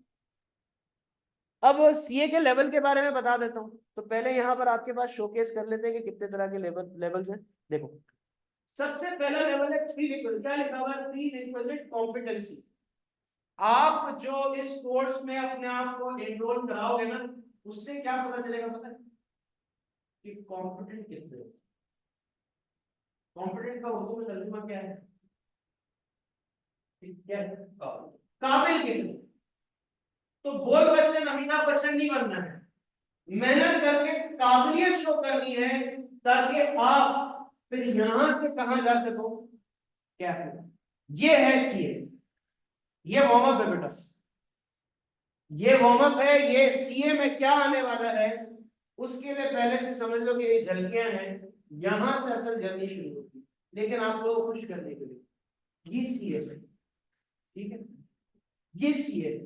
अब सीए के लेवल के बारे में बता देता हूं। तो पहले यहां पर आपके पास शोकेस कर लेते हैं कि कितने तरह के लेवल्स हैं। देखो, सबसे पहला लेवल है प्री रिक्विजिट, क्या लिखा हुआ है, प्री रिक्विजिट कॉम्पिटेंसी। आप जो इस कोर्स में अपने आप को एनरोल कराओगे ना, उससे क्या पता चलेगा, पता है कि कॉम्पिटेंट कितने हो। कॉम्पिटेंट का उर्दू में तर्जुमा क्या है, क्या है, काबिल कितने। तो बोल बच्चन अमिताभ बच्चन नहीं बनना है, मेहनत करके काबिलियत शो करनी है, ताकि आप फिर यहां से कहां जा सको, क्या है, ये है सीए, ये वार्म अप है बेटा, ये वार्म अप है। ये सीए में क्या आने वाला है उसके लिए पहले से समझ लो कि ये झलकियां हैं, यहां से असल जर्नी शुरू होती है, लेकिन आप लोगों को खुश करने के लिए ये सीए है, ठीक है, ये सीए,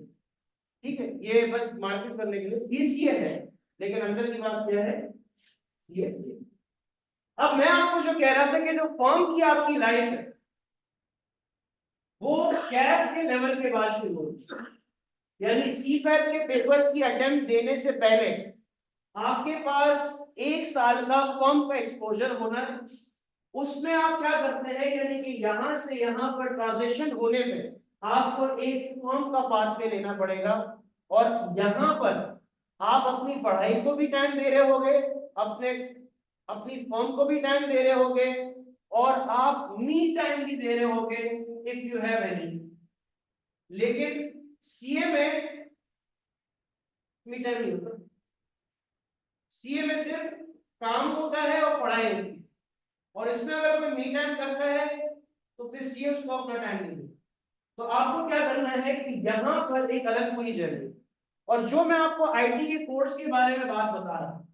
ठीक है, ये बस मार्केट करने के लिए ये सीए है, लेकिन अंदर की बात क्या है, सीए। अब मैं आपको जो कह रहा था कि जो फॉर्म की आपकी लाइफ है वो कैट के लेवल के बाद शुरू होती है, यानी सीपैट के पेपर्स की अटेम्प्ट देने से पहले आपके पास 1 साल का फॉर्म का एक्सपोजर होना है। उसमें आप क्या करते हैं, यानी कि यहां से यहां पर ट्रांजिशन होने में आपको एक फॉर्म का पाथवे लेना पड़ेगा, और यहां पर आप अपनी पढ़ाई को भी टाइम दे रहे होगे, अपने अपनी फॉर्म को भी टाइम दे रहे होगे, और आप मी टाइम भी दे रहे होगे इफ यू हैव एनी। लेकिन सीए में मी टाइम नहीं होता, सीए में सिर्फ काम होता है और पढ़ाई होती है, और इसमें अगर कोई मी टाइम करता है तो फिर सीए उसको अपना टाइम नहीं देता। तो आपको क्या करना है कि यहां पर एक अलग पूरी जर्नी, और जो मैं आपको आईटी के कोर्स के बारे में बात बता रहा हूं,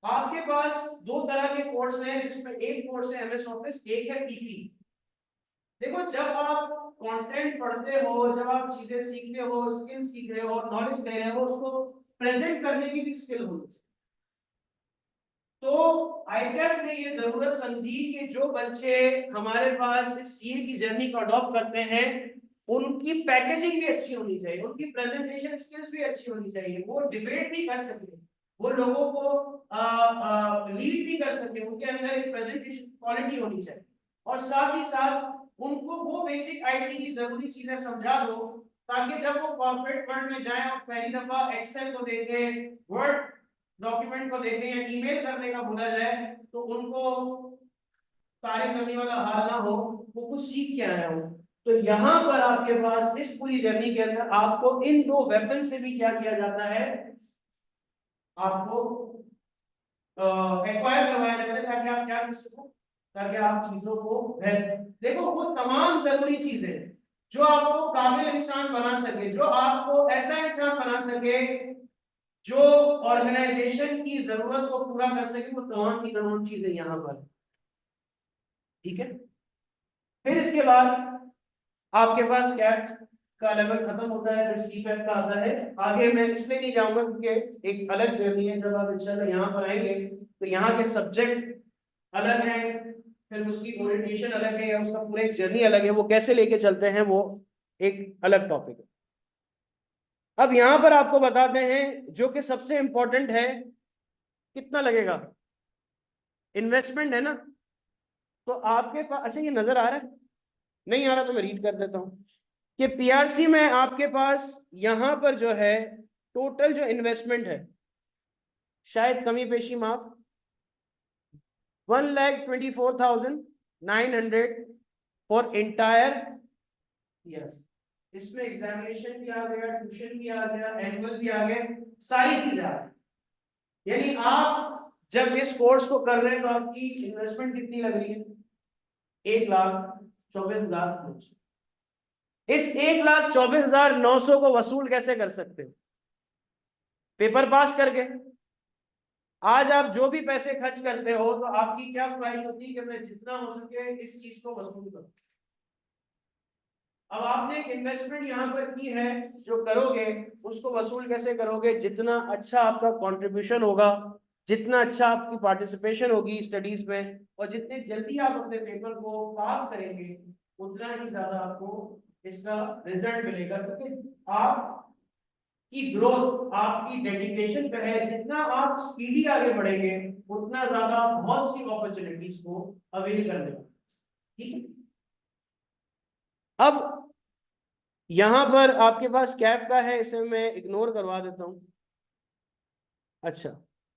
आपके पास 2 तरह के कोर्स हैं, जिसमें एक कोर्स है एमएस ऑफिस, एक है पीपी। देखो, जब आप कंटेंट पढ़ते हो, जब आप चीजें सीखते हो, स्किल सीख रहे हो, नॉलेज ले रहे हो, उसको प्रेजेंट करने की भी स्किल होनी चाहिए। तो आईटेक ने ये जरूरत समझी कि जो बच्चे हमारे पास इस सीए की जर्नी को अडॉप्ट करते हैं उनकी पैकेजिंग भी अच्छी होनी चाहिए, उनकी प्रेजेंटेशन स्किल्स भी अच्छी होनी चाहिए, वो डिबेट भी कर सके, वो लोगों को लीड भी कर सके, उनके अंदर एक प्रेजेंटेशन क्वालिटी होनी चाहिए। और साथ ही साथ उनको वो बेसिक आईटी की जरूरी चीजें समझा दो, ताकि जब वो कॉर्पोरेट वर्ल्ड में जाएं और पहली दफा एक्सेल को देखें, वर्ड डॉक्यूमेंट को देखें या ईमेल करने का बोला जाए, तो उनको तारे जमीन वाला हाल ना हो, वो कुछ सीख के आया हो। तो यहाँ पर आपके पास इस पूरी जर्नी के अंदर आपको इन दो वेपन से भी क्या किया जाता है, आपको एक्वायर करवाया जाता है, ताकि आप क्या कर सको, ताकि आप चीजों को देखो, वो तमाम जरूरी चीजें जो आपको काबिल इंसान बना सके, जो आपको ऐसा इंसान बना सके जो ऑर्गेनाइजेशन की जरूरत को पूरा कर सके, वो तमाम की तमाम चीजें यहाँ पर, ठीक है। फिर इसके बाद आपके पास कैट का लेवल खत्म होता है, फिर सी पैट का आता है। आगे मैं इसमें नहीं जाऊंगा क्योंकि एक अलग जर्नी है, जब आप इंशाल्लाह यहाँ पर आएंगे तो यहाँ के सब्जेक्ट अलग हैं, फिर उसकी ओरिएंटेशन अलग है, या उसका पूरा एक जर्नी अलग है, वो कैसे लेके चलते हैं वो एक अलग टॉपिक है। अब यहाँ पर आपको बताते हैं जो कि सबसे इंपॉर्टेंट है, कितना लगेगा, इन्वेस्टमेंट है ना। तो आपके पास, अच्छा ये नजर आ रहा है, नहीं आ रहा तो मैं रीड कर देता हूँ कि पीआरसी में आपके पास यहां पर जो है टोटल जो इन्वेस्टमेंट है, शायद कमी पेशी माफ, 1,24,900 फॉर एंटायर ईयर। इसमें एग्जामिनेशन भी आ गया, ट्यूशन भी आ गया, एनुअल भी आ गया, सारी चीजें आ गई। यानी आप जब इस कोर्स को कर रहे हैं तो आपकी इन्वेस्टमेंट कितनी लग रही है, 1,24,900। इस 1,24,900 को वसूल कैसे कर सकते हो, पेपर पास करके। आज आप जो भी पैसे खर्च करते हो तो आपकी क्या ख्वाहिश होती है कि मैं जितना हो सके इस चीज को वसूल करूं। अब आपने एक इन्वेस्टमेंट यहाँ पर की है, जो करोगे उसको वसूल कैसे करोगे, जितना अच्छा आपका कंट्रीब्यूशन होगा, जितना अच्छा आपकी पार्टिसिपेशन होगी स्टडीज में, और जितने जल्दी आप अपने पेपर को पास करेंगे, उतना ही ज्यादा आपको इसका रिजल्ट मिलेगा। क्योंकि आप की ग्रोथ आपकी डेडिकेशन पे है, जितना आप स्पीडी आगे बढ़ेंगे उतना ज्यादा बहुत सी अपॉर्चुनिटीज को अवेल कर लेंगे, ठीक है। अब यहां पर आपके पास कैफ का है, इसे मैं इग्नोर करवा देता हूं। अच्छा,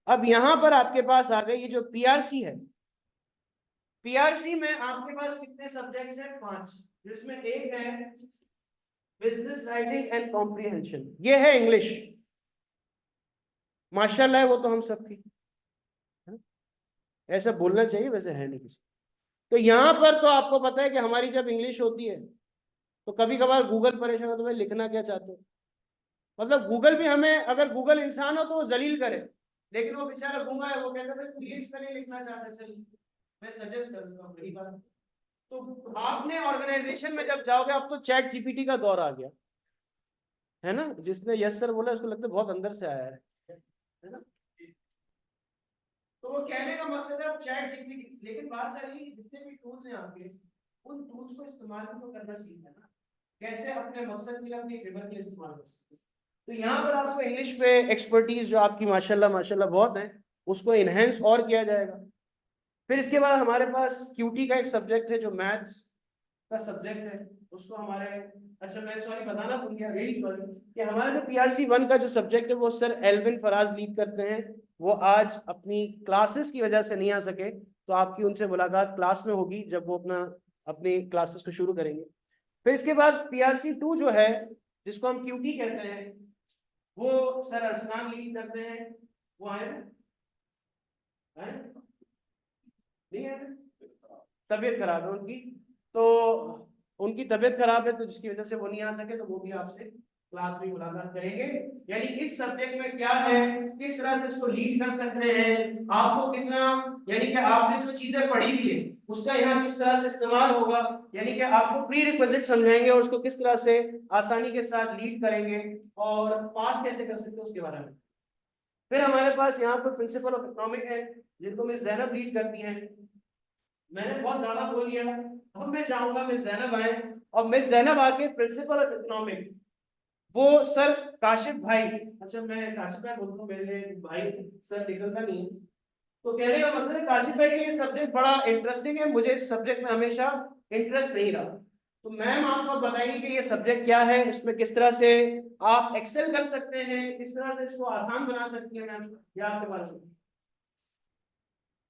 अब यहां पर आपके पास आ गए ये जो पीआरसी है। पीआरसी में आपके पास कितने सब्जेक्ट्स हैं, 5, जिसमें एक है बिजनेस राइटिंग एंड कॉम्प्रिहेंशन, ये है इंग्लिश, माशाल्लाह है वो तो हम सबकी, है ना? ऐसा बोलना चाहिए, वैसे है नहीं किसी। तो यहां पर तो आपको पता है कि हमारी जब इंग्लिश होती है तो कभी कभार गूगल परेशान हो, तो भाई लिखना क्या चाहते हो, मतलब गूगल भी हमें, अगर गूगल इंसान हो तो वो जलील करे, लेकिन वो बेचारा गूंगा है, वो कहता है तू ये इस तरह लिखना चाहता है, चल मैं सजेस्ट करूंगा, बड़ी बात। तो आपने ऑर्गेनाइजेशन में जब जाओगे, अब तो चैट जीपीटी का दौर आ गया है ना, जिसने यस सर बोला उसको लगता है बहुत अंदर से आया है ना। तो वो कहने का मकसद है अब चैट जीपीटी, लेकिन बात सारी जितने भी टूल्स हैं आपके, उन टूल्स को इस्तेमाल भी तो करना सीखना है ना, कैसे अपने मकसद के लिए, अपनी फेवर के लिए इस्तेमाल कर सकते हैं। तो यहाँ पर आपको इंग्लिश पे एक्सपर्टीज जो आपकी माशाल्लाह माशाल्लाह बहुत है, उसको इनहेंस और किया जाएगा। फिर इसके बाद हमारे पास क्यूटी का एक सब्जेक्ट है जो मैथ्स का सब्जेक्ट है, उसको हमारे, अच्छा मैं सॉरी बताना भूल गया, रियली सॉरी, कि हमारा जो पीआरसी 1 का जो सब्जेक्ट है वो सर एल्विन फराज लीड करते हैं। वो आज अपनी क्लासेस की वजह से नहीं आ सके, तो आपकी उनसे मुलाकात क्लास में होगी जब वो अपनी क्लासेस को शुरू करेंगे। फिर इसके बाद पीआरसी 2 जो है, जिसको हम क्यूटी कहते हैं, वो सर अरसलान लीड करते हैं। वो आए नहीं है, तबीयत खराब है उनकी, तो उनकी तबीयत खराब है, तो जिसकी वजह से वो नहीं आ सके, तो वो भी आपसे क्लास में मुलाकात करेंगे। यानी इस सब्जेक्ट में क्या है, किस तरह से इसको लीड कर सकते हैं, आपको कितना, यानी कि आपने जो चीजें पढ़ी हुई है उसका यहाँ किस तरह से इस्तेमाल होगा, यानी कि आपको प्री रिक्विजिट समझाएंगे और उसको किस तरह से आसानी के साथ लीड करेंगे और पास कैसे कर सकते हैं उसके बारे में। फिर हमारे पास यहाँ पर प्रिंसिपल ऑफ इकोनॉमिक है, जिनको मिस जैनब लीड करती हैं। मैंने बहुत ज्यादा बोल लिया, अब मैं चाहूंगा मिस जैनब आए और मिस जैनब आके प्रिंसिपल ऑफ इकोनॉमिक, वो सर काशिफ भाई, अच्छा मैं काशिफ भाई बोलता हूँ, मेरे भाई सर निकलता नहीं है, तो कहने का मतलब है काशिफ भाई कि ये सब्जेक्ट बड़ा इंटरेस्टिंग है, मुझे इस सब्जेक्ट में हमेशा इंटरेस्ट नहीं रहा। तो मैम आपको बताइए कि ये सब्जेक्ट क्या है, इसमें किस तरह से आप एक्सेल कर सकते हैं, किस तरह से इसको आसान बना सकती हैं मैम, या आपके पास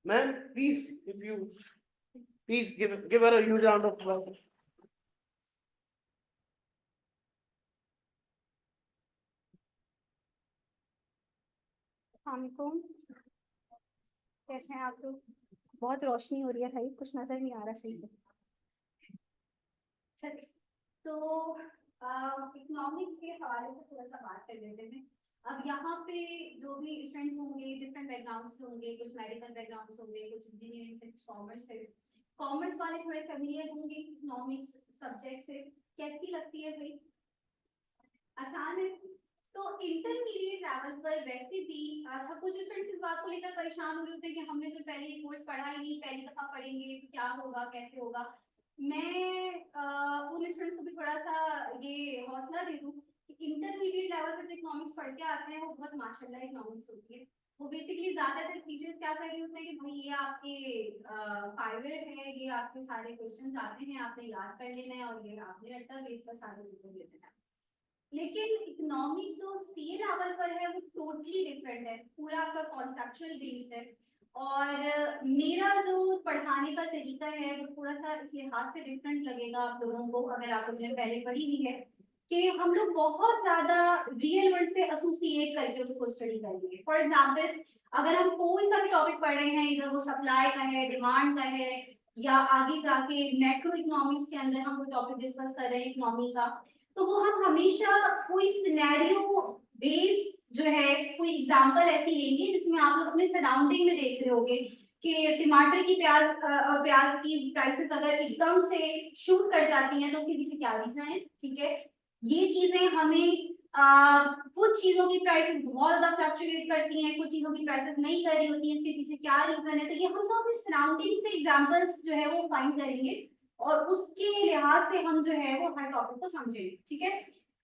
ma'am please if you please give her a huge round of applause. वालेकुम, कैसे हैं आप लोग? बहुत रोशनी हो रही है भाई, कुछ नजर नहीं आ रहा सही से। चलिए, तो इकोनॉमिक्स के हवाले से थोड़ा सा बात कर लेते हैं। अब यहाँ पे जो भी स्टूडेंट्स होंगे, डिफरेंट बैकग्राउंड से होंगे, कुछ मेडिकल बैकग्राउंड से होंगे, कुछ इंजीनियरिंग से, कुछ कॉमर्स से। कॉमर्स वाले थोड़े फेमिलियर होंगे इकोनॉमिक्स सब्जेक्ट से। कैसी लगती है भाई? आसान है। तो इंटरमीडिएट लेवल पर वैसे भी अच्छा कुछ स्टूडेंट्स इस बात को लेकर परेशान हो रहे होते हैं कि हमने तो पहले ये कोर्स पढ़ा ही नहीं, पहली दफा पढ़ेंगे तो क्या होगा, कैसे होगा। मैं उन स्टूडेंट्स को भी थोड़ा सा ये हौसला दे दूं कि इंटरमीडिएट लेवल पर जो इकोनॉमिक्स पढ़ के आते हैं वो बहुत माशाल्लाह इकोनॉमिक्स होती है। वो बेसिकली ज्यादातर टीचर्स क्या कर रहे होते हैं कि भाई ये आपके पाइवेट है, ये आपके सारे क्वेश्चंस आते हैं, आपने याद कर लेना है और ये आपने रट्टा बेस पर सारे पेपर देते हैं। लेकिन इकोनॉमिक्स जो सी लेवल पर है वो टोटली डिफरेंट है, पूरा आपका कॉन्सेप्चुअल बेस्ड है। और मेरा जो पढ़ाने का तरीका है वो थोड़ा सा इस लिहाज से डिफरेंट लगेगा आप लोगों को, अगर आप लोगों ने पहले पढ़ी हुई है, कि हम लोग बहुत ज्यादा रियल वर्ल्ड से एसोसिएट करके उसको स्टडी करेंगे। फॉर एग्जाम्पल, अगर हम कोई सा भी टॉपिक पढ़ रहे हैं, इधर वो सप्लाई का है, डिमांड का है, या आगे जाके मैक्रो इकोनॉमिक्स के अंदर हम कोई टॉपिक डिस्कस कर रहे हैं इकोनॉमी का, तो वो हम हमेशा कोई सिनेरियो बेस्ड जो है कोई एग्जांपल ऐसी लेंगे जिसमें आप लोग अपने सराउंडिंग में देख रहे होंगे कि टमाटर की प्याज की प्राइसेस अगर एकदम से शूट कर जाती हैं तो उसके पीछे क्या रीजन है। ठीक है, ये चीजें हमें कुछ चीजों की प्राइसेस बहुत ज्यादा फ्लक्चुएट करती हैं, कुछ चीजों की प्राइसेस नहीं कर रही होती है, इसके पीछे क्या रीजन है। तो ये हम सब अपने सराउंडिंग से एग्जांपल्स जो है वो फाइंड करेंगे और उसके लिहाज से हम जो है वो हर टॉपिक को समझेंगे। ठीक है,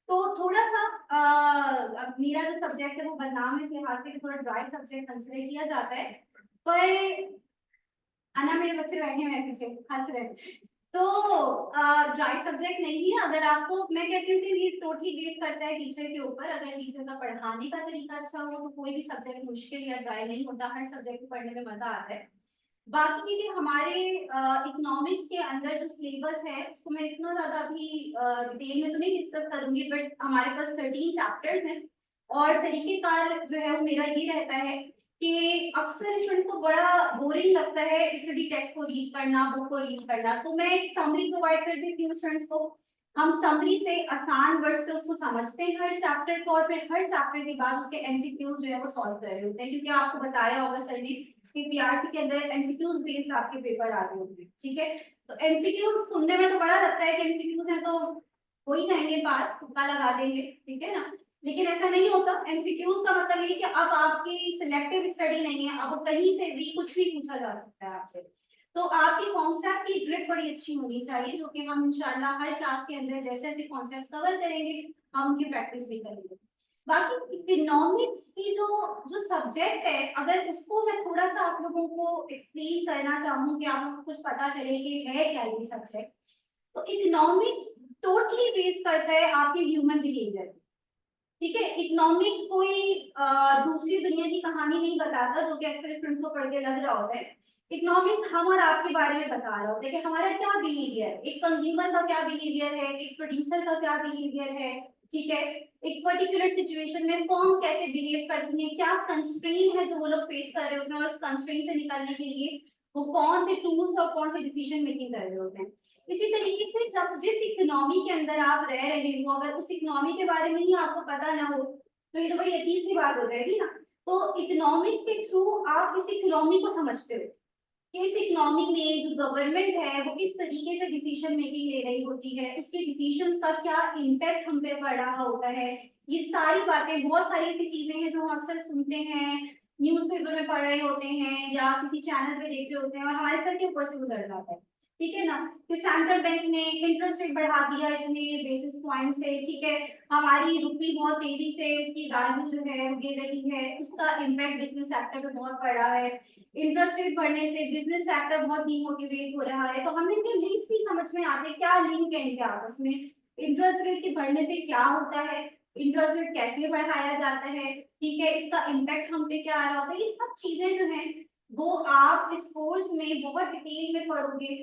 तो थोड़ा सा अब मेरा जो सब्जेक्ट है वो बदनाम है इस लिहाज से कि थोड़ा ड्राई सब्जेक्ट कंसिडर किया जाता है, पर अन्ना मेरे बच्चे बैठे हुए हैं पीछे हंस रहे हैं। तो ड्राई सब्जेक्ट नहीं है। अगर आपको, मैं कहती हूँ कि ये टोटली बेस करता है टीचर के ऊपर। अगर टीचर का पढ़ाने का तरीका अच्छा हो तो कोई भी सब्जेक्ट मुश्किल या ड्राई नहीं होता, हर सब्जेक्ट को पढ़ने में मजा आता है। बाकी के हमारे इकोनॉमिक्स के अंदर जो सिलेबस है उसको मैं इतना ज्यादा अभी डिटेल में तो नहीं डिस्कस करूंगी, बट हमारे पास 13 चैप्टर्स हैं और तरीकेकार जो है वो मेरा ये रहता है कि अक्सर स्टूडेंट्स को बड़ा बोरिंग लगता है स्टडी टेक्स्ट को रीड करना, बुक को रीड करना, तो मैं एक समरी प्रोवाइड कर देती हूँ स्टूडेंट्स को। हम समरी से आसान वर्ड से उसको समझते हैं हर चैप्टर को, और फिर हर चैप्टर के बाद उसके एमसीक्यूज जो है वो सॉल्व कर रहे होते हैं, क्योंकि आपको बताया होगा सर ने कि पीआरसी के अंदर एमसीक्यूज बेस्ड आपके पेपर आ रहे होते हैं। ठीक है, तो एमसीक्यूज सुनने में तो बड़ा लगता है कि एमसीक्यूज है तो हो ही जाएंगे पास, तुक्का लगा देंगे, ठीक है ना। लेकिन ऐसा नहीं होता। एमसीक्यूज का मतलब ये कि अब आपकी सिलेक्टिव स्टडी नहीं है, अब कहीं से भी कुछ भी पूछा जा सकता है आपसे। तो आपकी कॉन्सेप्ट की ग्रिप बड़ी अच्छी होनी चाहिए, जो कि हम इंशाल्लाह हर क्लास के अंदर जैसे जैसे कॉन्सेप्ट कवर करेंगे हम उनकी प्रैक्टिस भी करेंगे। बाकी इकोनॉमिक्स की जो जो सब्जेक्ट है, अगर उसको मैं थोड़ा सा आप लोगों को एक्सप्लेन करना चाहूँ कि आप लोगों को कुछ पता चले कि है क्या ये सब्जेक्ट, तो इकोनॉमिक्स टोटली बेस करता है आपके ह्यूमन बिहेवियर। ठीक है, इकोनॉमिक्स कोई दूसरी दुनिया की कहानी नहीं बताता जो कि अक्सर स्टूडेंट्स को पढ़ के लग रहा होता है। इकोनॉमिक्स हम और आपके बारे में बता रहा होता है कि हमारा क्या बिहेवियर है, एक कंज्यूमर का क्या बिहेवियर है, एक प्रोड्यूसर का क्या बिहेवियर है। ठीक है, एक पर्टिकुलर सिचुएशन में फर्म्स कैसे बिहेव करती हैं, क्या कंस्ट्रेंट है जो वो लोग फेस कर रहे होते हैं, और उस कंस्ट्रेंट से निकलने के लिए वो कौन से टूल्स और कौन से डिसीजन मेकिंग कर रहे होते हैं। इसी तरीके से जब जिस इकोनॉमी के अंदर आप रह रहे हो, अगर उस इकोनॉमी के बारे में ही आपको पता ना हो तो ये तो बड़ी अजीब सी बात हो जाएगी ना। तो इकोनॉमिक्स के थ्रू आप इस इकोनॉमी को समझते हो कि इस इकोनॉमी में जो गवर्नमेंट है वो किस तरीके से डिसीजन मेकिंग ले रही होती है, उसके डिसीजंस का क्या इम्पैक्ट हम पे पड़ रहा होता है। ये सारी बातें, बहुत सारी ऐसी चीजें हैं जो हम अक्सर सुनते हैं, न्यूज़पेपर में पढ़ रहे होते हैं या किसी चैनल पे देख रहे होते हैं और हमारे सर के ऊपर से गुजर जाता है। ठीक है ना। कि सेंट्रल बैंक ने इंटरेस्ट रेट बढ़ा दिया इतने बेसिस पॉइंट से, ठीक है, हमारी रुपी बहुत तेजी से उसकी वैल्यू जो है वो गिर रही है, उसका इम्पैक्ट बिजनेस सेक्टर पे बहुत पड़ रहा है। इंटरेस्ट रेट बढ़ने से बिजनेस सेक्टर बहुत डिमोटिवेट हो रहा है। तो हमें इनके लिंक्स भी समझ में आते हैं, क्या लिंक है इनके आपस में, इंटरेस्ट रेट के बढ़ने से क्या होता है, इंटरेस्ट रेट कैसे बढ़ाया जाता है, ठीक है, इसका इम्पैक्ट हम पे क्या आ रहा होता है, ये सब चीजें जो है वो आप इस कोर्स में बहुत डिटेल में पढ़ोगे,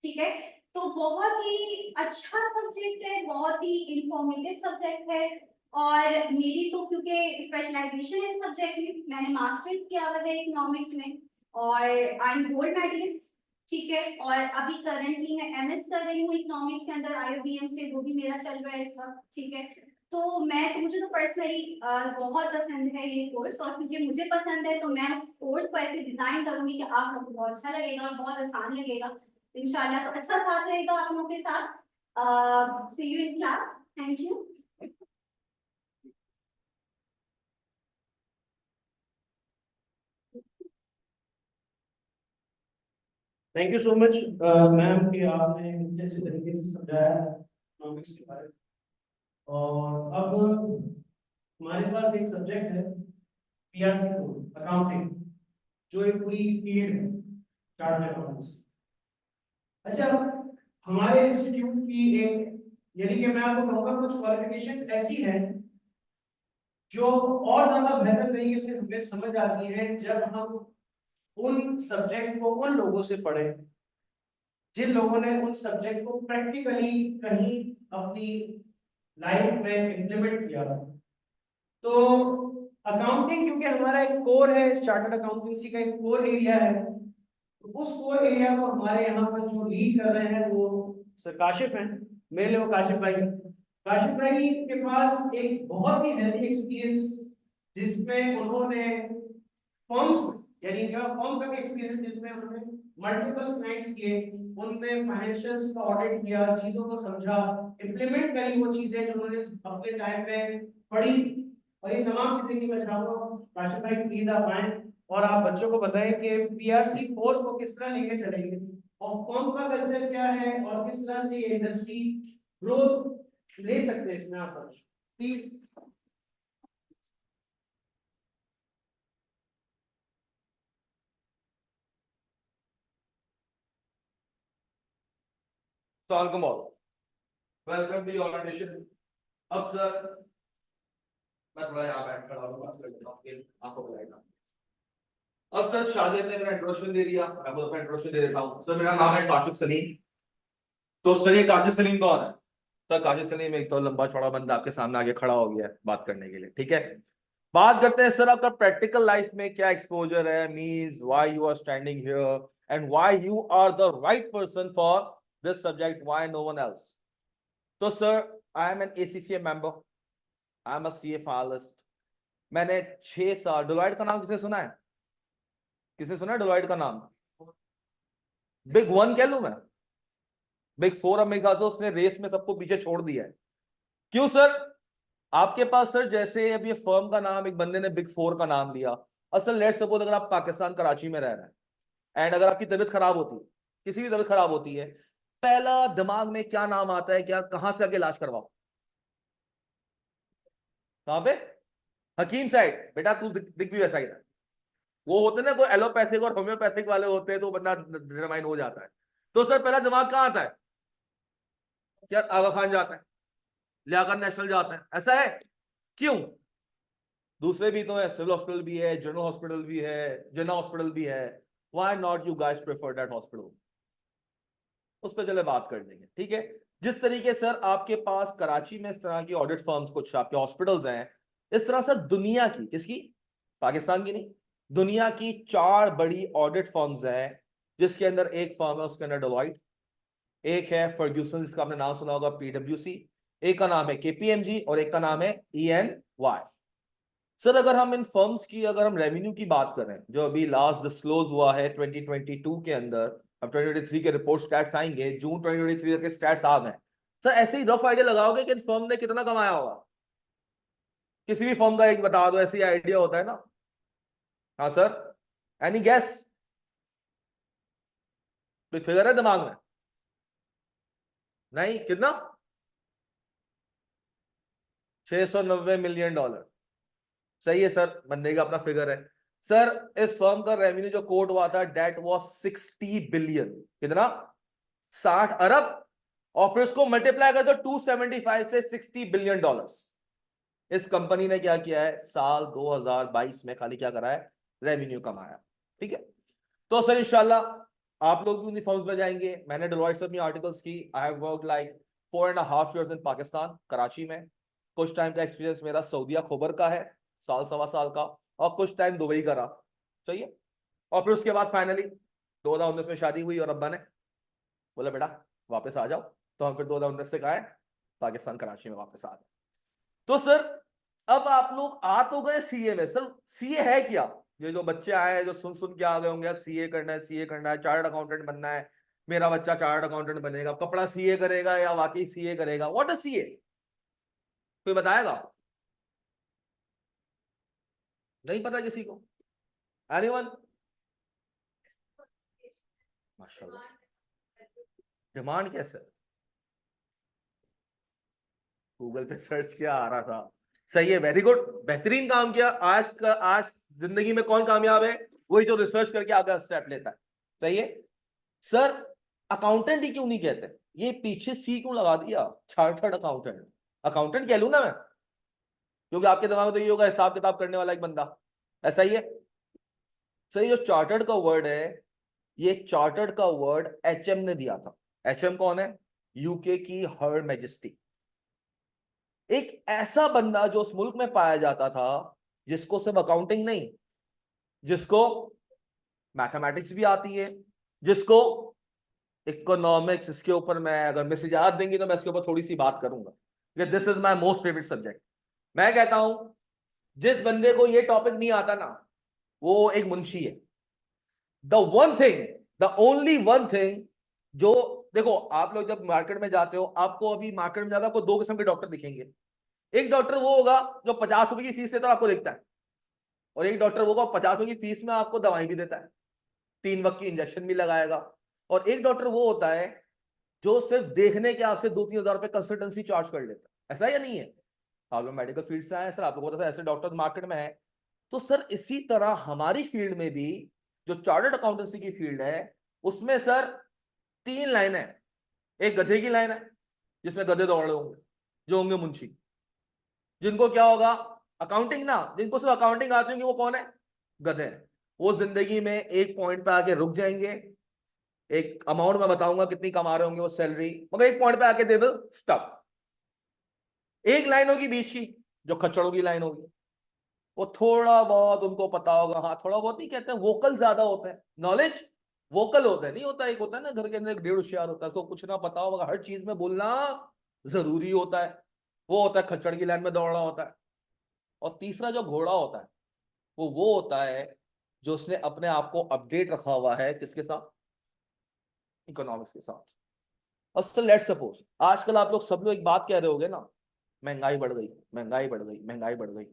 ठीक है। तो बहुत ही अच्छा सब्जेक्ट है, बहुत ही इंफॉर्मेटिव सब्जेक्ट है। और मेरी तो क्योंकि स्पेशलाइजेशन है इस सब्जेक्ट में, मैंने मास्टर्स किया हुआ है इकोनॉमिक्स में और आई एम गोल्ड मेडलिस्ट, ठीक है। और अभी करंटली मैं एमएस कर रही हूँ इकोनॉमिक्स के अंदर आईओबीएम से, वो भी मेरा चल रहा है इस वक्त, ठीक है। तो मुझे तो पर्सनली बहुत पसंद है ये कोर्स, और क्योंकि मुझे पसंद है तो मैं उस कोर्स को ऐसे डिजाइन करूंगी कि आप लोगों को बहुत अच्छा लगेगा और बहुत आसान लगेगा इंशाल्लाह। तो अच्छा साथ रहेगा आप लोगों के साथ। See you in class, thank you. Thank you so much ma'am कि आपने मुझे अच्छे तरीके से समझाया इकोनॉमिक्स के बारे में। और अब हमारे पास एक सब्जेक्ट है पीआरसी कोड अकाउंटिंग, जो एक पूरी फील्ड है चार्टर्ड अकाउंटेंट्स। अच्छा, हमारे इंस्टीट्यूट की एक, यानी कि मैं आपको कहूँगा कुछ क्वालिफिकेशंस ऐसी हैं जो और ज्यादा बेहतर तरीके से हमें समझ आती हैं जब हम उन सब्जेक्ट को उन लोगों से पढ़ें जिन लोगों ने उन सब्जेक्ट को प्रैक्टिकली कहीं अपनी लाइफ में इम्प्लीमेंट किया। तो अकाउंटिंग क्योंकि हमारा एक कोर है, चार्टर्ड अकाउंटेंसी का एक कोर एरिया है, तो उस कोर एरिया को हमारे यहाँ पर जो लीड कर रहे हैं वो सर काशिफ हैं। मेरे लिए वो काशिफ भाई, काशिफ भाई के पास एक बहुत ही हेल्दी एक्सपीरियंस, जिसमें उन्होंने फर्म्स, यानी क्या फर्म का भी एक्सपीरियंस जिसमें उन्होंने मल्टीपल क्लाइंट्स किए, उनमें फाइनेंशियल्स का ऑडिट किया, चीजों को समझा, इम्प्लीमेंट करी वो चीजें जो उन्होंने अपने टाइम में पढ़ी। और ये तमाम चीजें की मैं चाहूंगा काशिफ भाई प्लीज आप आए और आप बच्चों को बताएं कि पीआरसी 4 को किस तरह लेके चलेंगे और फर्म का कल्चर क्या है और किस तरह से इंडस्ट्री ग्रोथ ले सकते हैं इसमें आप please. Welcome all. Welcome to your audition. अब सर मैं थोड़ा यहाँ बैठ खड़ा हूँ, बात कर लेता हूँ कि आंखों को लाइट। अब सर शादी ने मेरा इंट्रोडक्शन दे दिया, मैं खुद अपना इंट्रोडक्शन दे देता हूँ। सर मेरा नाम है काशिफ सलीम। तो सर ये काशिफ सलीम कौन है? सर काशिफ सलीम एक तो लंबा चौड़ा बंदा आपके सामने आगे खड़ा हो गया है बात करने के लिए, ठीक है। बात करते हैं सर आपका प्रैक्टिकल लाइफ में क्या एक्सपोजर है, means why you are standing here and why you are the right person for this subject, why no one else. तो sir I am an ACCA member, I am a CA finalist. मैंने 6 साल, Deloitte का नाम किसे सुना है? किसे सुना है डिलॉयट का नाम? बिग वन कह लूं मैं? बिग फोर अब मेरे ख्याल से उसने रेस में सबको पीछे छोड़ दिया है। क्यों सर? आपके पास सर जैसे अब ये फर्म का नाम एक बंदे ने बिग फोर का नाम लिया। असल लेट्स सपोज अगर आप पाकिस्तान कराची में रह रहे हैं एंड अगर आपकी तबीयत खराब होती है, किसी की तबीयत खराब होती है, पहला दिमाग में क्या नाम आता है, क्या कहां से आके इलाज करवाओ? कहां पे? हकीम साइड। बेटा तू दिख भी वैसा ही था। वो होते ना कोई एलोपैथिक और होम्योपैथिक वाले होते हैं तो बंदा डिटरमाइन हो जाता है। तो सर पहला दिमाग कहाँ आता है? क्या आगा खान जाता है, लियाकत नेशनल जाता है, ऐसा है? क्यों? दूसरे भी तो है, सिविल हॉस्पिटल भी है, जनरल हॉस्पिटल भी है, जिन्ना हॉस्पिटल भी है। Why not you guys prefer that hospital? उस पर चले बात कर लेंगे, ठीक है। जिस तरीके सर आपके पास कराची में इस तरह की ऑडिट फर्म्स, कुछ आपके हॉस्पिटल्स हैं, इस तरह से दुनिया की, किसकी, पाकिस्तान की नहीं, दुनिया की 4 बड़ी ऑडिट फर्म्स हैं, जिसके अंदर एक फर्म है उसके अंदर डेलॉइट, एक है फर्ग्यूसन जिसका आपने नाम सुना होगा पीडब्ल्यूसी, एक का नाम है केपीएमजी और एक का नाम है ईएनवाई। सर अगर हम इन फर्म्स की, अगर हम रेवेन्यू की बात करें जो अभी लास्ट डिस्क्लोज हुआ है 2022 के अंदर, अब 2023 के रिपोर्ट स्टैट्स आएंगे, जून 2023 के स्टैट्स आ गए। सर ऐसे ही रफ आइडिया लगाओगे कि इन फर्म ने कितना कमाया होगा? किसी भी फर्म का एक बता दो, ऐसी आइडिया होता है ना। हाँ सर, एनी गैस? कोई फिगर है दिमाग में? नहीं, कितना? $690 मिलियन। सही है सर, बंदे का अपना फिगर है। सर इस फर्म का रेवेन्यू जो कोट हुआ था डेट वाज 60 बिलियन। कितना? 60 अरब। और फिर उसको मल्टीप्लाई कर दो 275 से $60 बिलियन। इस कंपनी ने क्या किया है साल 2022 में, खाली क्या करा है, रेवेन्यू कमाया। ठीक है, तो सर इंशाल्लाह आप लोग भी उन्हीं फर्म्स में जाएंगे। मैंने डेलॉइट से अपनी आर्टिकल्स की। I have worked like 4.5 years इन पाकिस्तान, कराची में। कुछ टाइम का एक्सपीरियंस मेरा सऊदीया खोबर का है, साल सवा साल का, और कुछ टाइम दुबई का रहा। सही है। और फिर उसके बाद फाइनली 2019 में शादी हुई और अब्बा ने बोला बेटा वापस आ जाओ, तो हम फिर 2019 से कहा है पाकिस्तान कराची में वापस आ गए। तो सर अब आप लोग आ तो गए सीए में। सर सीए है क्या? ये जो बच्चे आए हैं जो सुन सुन के आ गए होंगे सीए करना है, सीए करना है, चार्टर्ड अकाउंटेंट बनना है, मेरा बच्चा चार्टर्ड अकाउंटेंट बनेगा, कपड़ा सीए करेगा या वाकई सीए करेगा, व्हाट इज सीए? कोई बताएगा? नहीं पता किसी को? एनीवन? माशाल्लाह। डिमांड कैसे? गूगल पे सर्च किया आ रहा था। सही है, वेरी गुड, बेहतरीन काम किया। आज जिंदगी में कौन कामयाब है? वही जो रिसर्च करके आगे स्टेप लेता है। सही है। सर अकाउंटेंट ही क्यों नहीं कहते? ये पीछे सी क्यों लगा दिया, चार्टर्ड अकाउंटेंट? अकाउंटेंट कह लू ना मैं, क्योंकि आपके दिमाग में तो ये होगा हिसाब किताब करने वाला एक बंदा। ऐसा ही है। सही, जो चार्टर्ड का वर्ड है, ये चार्टर्ड का वर्ड एचएम ने दिया था। एचएम कौन है? यूके की हर मैजेस्टी। एक ऐसा बंदा जो उस मुल्क में पाया जाता था जिसको सिर्फ अकाउंटिंग नहीं, जिसको मैथमेटिक्स भी आती है, जिसको इकोनॉमिक्स, इसके ऊपर मैं अगर मिस इजाजत देंगी तो मैं इसके ऊपर थोड़ी सी बात करूंगा। This is my most favourite subject. मैं कहता हूं जिस बंदे को ये टॉपिक नहीं आता ना, वो एक मुंशी है। The one thing, the only one thing, जो देखो आप लोग जब मार्केट में जाते हो, आपको अभी मार्केट में जाकर आपको दो किस्म के डॉक्टर दिखेंगे। एक डॉक्टर वो होगा जो 50 रुपए की फीस लेता है आपको देखता है, और एक डॉक्टर वो होगा 50 रुपए की फीस में आपको दवाई भी देता है, 3 वक्त की इंजेक्शन भी लगाएगा। और एक डॉक्टर वो होता है जो सिर्फ देखने के आपसे 2-3 हजार रुपए कंसल्टेंसी चार्ज कर लेता है। ऐसा या नहीं है? आप लोग मेडिकल फील्ड से आए सर, आप लोगों को पता है ऐसे डॉक्टर मार्केट में है। तो सर इसी तरह हमारी फील्ड में भी जो चार्टर्ड अकाउंटेंसी की फील्ड है, उसमें सर 3 लाइन है। एक गधे की लाइन है जिसमें गधे दौड़ रहे होंगे, जो होंगे मुंशी, जिनको क्या होगा, अकाउंटिंग ना, जिनको सिर्फ अकाउंटिंग आती होगी वो कौन है, गधे हैं। वो जिंदगी में एक पॉइंट पे आके रुक जाएंगे, एक अमाउंट मैं बताऊंगा कितनी कमा रहे होंगे वो सैलरी, मगर एक पॉइंट पे आके दे दो स्टक। एक लाइन होगी बीच की जो खच्चड़ों की लाइन होगी, वो थोड़ा बहुत उनको पता होगा, हाँ थोड़ा बहुत नहीं कहते हैं, वोकल ज्यादा होता है, नॉलेज वोकल होता है, नहीं होता, एक होता है ना घर के अंदर एक डेढ़ होशियार होता है, उसको कुछ ना पता होगा, हर चीज में बोलना जरूरी होता है, वो होता है खच्चड़ की लाइन में दौड़ रहा होता है। और तीसरा जो घोड़ा होता है, वो होता है जो उसने अपने आप को अपडेट रखा हुआ है, किसके साथ, इकोनॉमिक्स के साथ। और सर लेट्स सपोज आजकल आप लोग सब लोग एक बात कह रहे होगे ना, महंगाई बढ़ गई, महंगाई बढ़ गई, महंगाई बढ़ गई।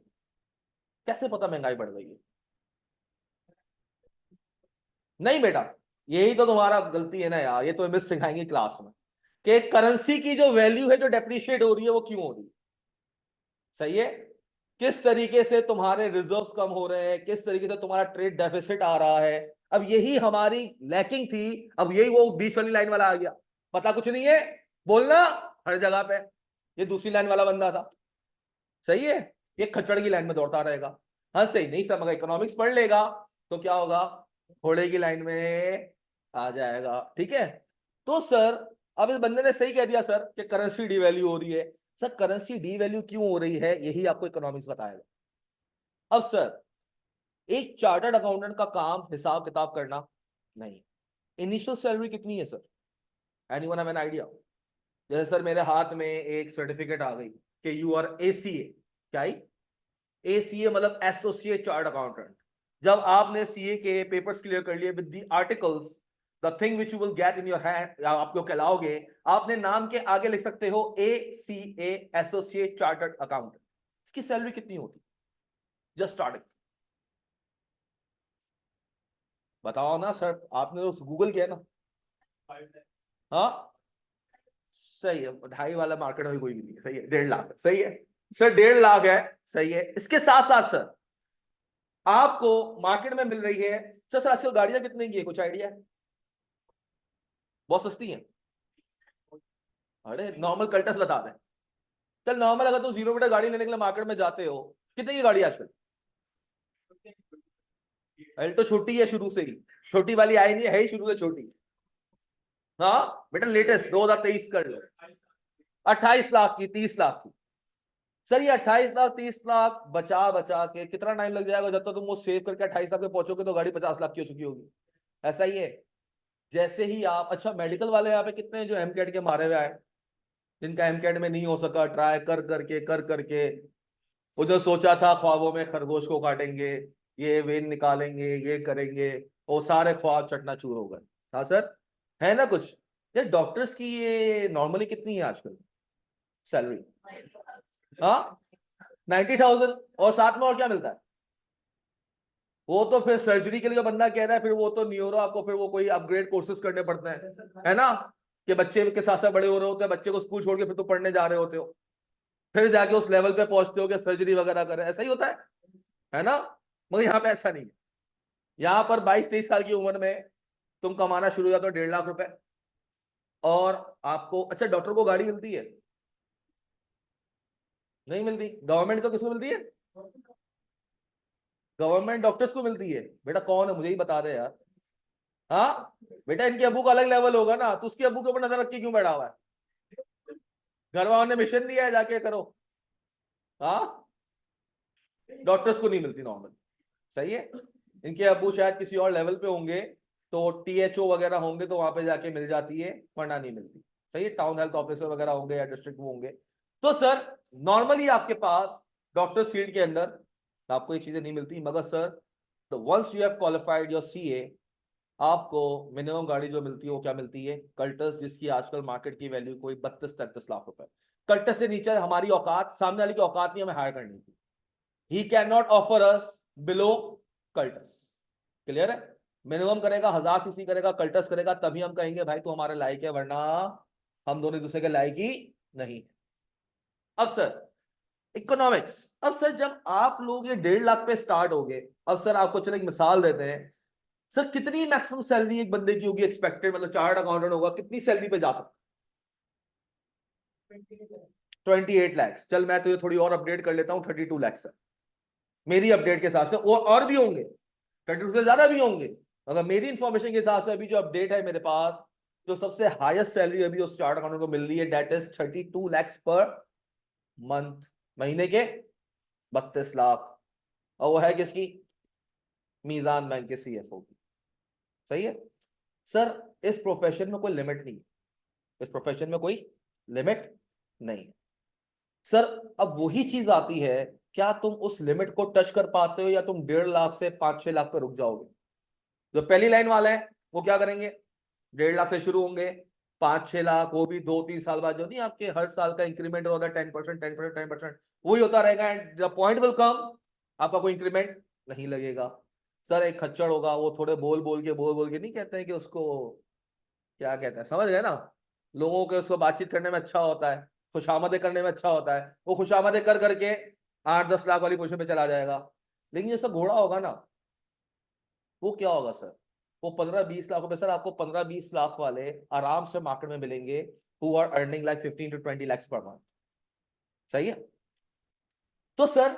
कैसे पता महंगाई बढ़ गई है? नहीं बेटा, यही तो तुम्हारा गलती है ना यार, ये तो मिस सिखाएंगे क्लास में कि करेंसी की जो वैल्यू है जो डेप्रिशिएट हो रही है वो क्यों हो रही है। सही है। किस तरीके से तुम्हारे रिजर्व्स कम हो रहे हैं, किस तरीके से तुम्हारा ट्रेड डेफिसिट आ रहा है। अब यही हमारी लैकिंग थी, अब यही वो बीच वाली लाइन वाला आ गया, पता कुछ नहीं है, बोलना हर जगह पे। ये दूसरी लाइन वाला बंदा था। सही है। ये खच्चड़ की लाइन में दौड़ता रहेगा। हाँ सही, नहीं समझ, इकोनॉमिक्स पढ़ लेगा तो क्या होगा, घोड़े की लाइन में आ जाएगा। ठीक है। तो सर अब इस बंदे ने सही कह दिया सर कि करेंसी डीवैल्यू हो रही है। सर करेंसी डीवैल्यू क्यों हो रही है यही आपको इकोनॉमिक्स बताएगा। अब सर एक चार्टर्ड अकाउंटेंट का काम हिसाब किताब करना नहीं। इनिशियल सैलरी कितनी है sir? Anyone have an idea? जैसे सर मेरे हाथ में एक सर्टिफिकेट आ गई कि यू आर एसीए। क्या ही? एसीए मतलब एसोसिएट चार्ट अकाउंटेंट। जब आपने सीए के पेपर्स क्लियर कर लिए with the articles, the thing which you will get in your hand, आपको कहलाओगे, आपने नाम के आगे लिख सकते हो एसीए, एसोसिएट चार्टर्ड अकाउंटेंट। इसकी सैलरी कितनी होती? जस्ट स्टार्टिंग बताओ ना सर, आपने तो गूगल किया ना। हाँ सही है, 2.5 वाला मार्केट में कोई भी नहीं है, सही है, 1.5 लाख सही है सर, 1.5 लाख है सही है। इसके साथ साथ सर आपको मार्केट में मिल रही है सर आजकल गाड़ियां कितने की है, कुछ आइडिया है? बहुत सस्ती है। अरे नॉर्मल कल्टस बता दें, चल नॉर्मल अगर तुम 0 मीटर गाड़ी लेने के लिए मार्केट में जाते हो, कितने की गाड़ी है आजकल? अल्टो छोटी है शुरू से ही, छोटी वाली आई नहीं है ही शुरू से छोटी। हाँ बेटा लेटेस्ट 2023 कर लो, 28 लाख की, 30 लाख की। सर ये 28 लाख 30 लाख बचा बचा के कितना टाइम लग जाएगा, जब तक तुम वो सेव करके 28 लाख पे पहुंचोगे तो गाड़ी 50 लाख की हो चुकी होगी। ऐसा ही है। जैसे ही आप, अच्छा मेडिकल वाले यहाँ पे कितने हैं जो एमकेट के मारे हुए आए, जिनका एमकेट में नहीं हो सका, ट्राई कर करके वो जो सोचा था ख्वाबों में खरगोश को काटेंगे, ये वेन निकालेंगे, ये करेंगे, वो सारे ख्वाब चटना चूर हो गए। हाँ सर, है ना कुछ? ये डॉक्टर्स की ये नॉर्मली कितनी है आजकल सैलरी? हाँ 90,000, और साथ में और क्या मिलता है? वो तो फिर सर्जरी के लिए जो बंदा कह रहा है, फिर वो तो न्यूरो, आपको फिर वो कोई अपग्रेड कोर्सेज करने पड़ते हैं, है ना, कि बच्चे के साथ साथ बड़े हो रहे होते हैं, बच्चे को स्कूल छोड़ के फिर तो पढ़ने जा रहे होते हो, फिर जाके उस लेवल पे पहुंचते हो कि सर्जरी वगैरह करे, ऐसा ही होता है ना? मगर यहाँ पे ऐसा नहीं है। यहाँ पर 22-23 साल की उम्र में तुम कमाना शुरू हो जाते हो 1.5 लाख रुपए, और आपको, अच्छा डॉक्टर को गाड़ी मिलती है? नहीं मिलती। गवर्नमेंट तो किसको मिलती है? गवर्नमेंट डॉक्टर्स को मिलती है। बेटा कौन है मुझे ही बता दे यार। हाँ बेटा इनके अबू का अलग लेवल होगा ना, तो उसके अबू के ऊपर नजर रख के क्यों बैठा हुआ है? घर वालों ने मिशन दिया है जाके करो। हाँ डॉक्टर्स को नहीं मिलती नॉर्मल, सही है। इनके अबू शायद किसी और लेवल पे होंगे, तो टीएचओ वगैरह होंगे तो वहां पे जाके मिल जाती है, वरना नहीं मिलती, सही है। टाउन हेल्थ ऑफिसर वगैरह होंगे या डिस्ट्रिक्ट वो होंगे। तो सर नॉर्मली आपके पास डॉक्टर्स फील्ड के अंदर आपको ये चीजें नहीं मिलती, मगर सर तो once you have qualified your CA, आपको मिनिमम गाड़ी जो मिलती है वो क्या मिलती है? कल्टस, जिसकी आजकल मार्केट की वैल्यू कोई 32-33 लाख रुपए। कल्टस से नीचे हमारी औकात, सामने वाले की औकात नहीं हमें हायर करनी थी। He can not offer us below Cultus, clear है? मिनिमम करेगा 1000 सीसी करेगा, कल्टस करेगा, तभी हम कहेंगे भाई तू हमारे लायक है, वरना हम दोनों दूसरे के लायक ही नहीं। अब सर इकोनॉमिक्स, अब सर जब आप लोग ये 1.5 लाख पे स्टार्ट हो गए, अब सर आपको चलो एक मिसाल देते हैं, सर कितनी मैक्सिमम सैलरी एक बंदे की होगी एक्सपेक्टेड, मतलब चार्ट अकाउंटेंट होगा कितनी सैलरी पे जा सकता? 28 लाख। चल मैं तुझे थोड़ी और अपडेट कर लेता हूँ, 32 लाख सर मेरी अपडेट के हिसाब से, और भी होंगे 32 से ज्यादा भी होंगे, मगर मेरी इंफॉर्मेशन के हिसाब से अभी जो अपडेट है मेरे पास, जो सबसे हाईएस्ट सैलरी अभी उस चार्ट अकाउंटेंट को मिल रही है, that is 32 lakh per month, महीने के 32 लाख, और वो है किसकी? मीजान बैंक के सीएफओ की, सही है। सर इस प्रोफेशन में कोई लिमिट नहीं है, इस प्रोफेशन में कोई लिमिट नहीं है सर। अब वही चीज आती है, क्या तुम उस लिमिट को टच कर पाते हो, या तुम 1.5 लाख से 5-6 लाख पर रुक जाओगे? जो पहली लाइन वाले हैं वो क्या करेंगे, 1.5 लाख से शुरू होंगे, 5-6 लाख, वो भी 2-3 साल बाद, जो नहीं आपके हर साल का इंक्रीमेंट होता है 10%, 10%, 10%, वही होता रहेगा, and the point will come, आपका कोई इंक्रीमेंट नहीं लगेगा। सर एक खच्चर होगा, वो थोड़े बोल बोल के नहीं कहते हैं कि उसको क्या कहते हैं, समझ गए ना, लोगों के उसको बातचीत करने में अच्छा होता है, खुशामदें करने में अच्छा होता है, वो खुशामदें कर करके 8-10 लाख वाली पोजीशन पे चला जाएगा। लेकिन जैसा घोड़ा होगा ना, वो क्या होगा सर, वो 15-20 लाख रुपए, सर आपको 15-20 लाख वाले आराम से मार्केट में मिलेंगे, who are earning like 15 to 20 lakhs पर मंथ, सही है। तो सर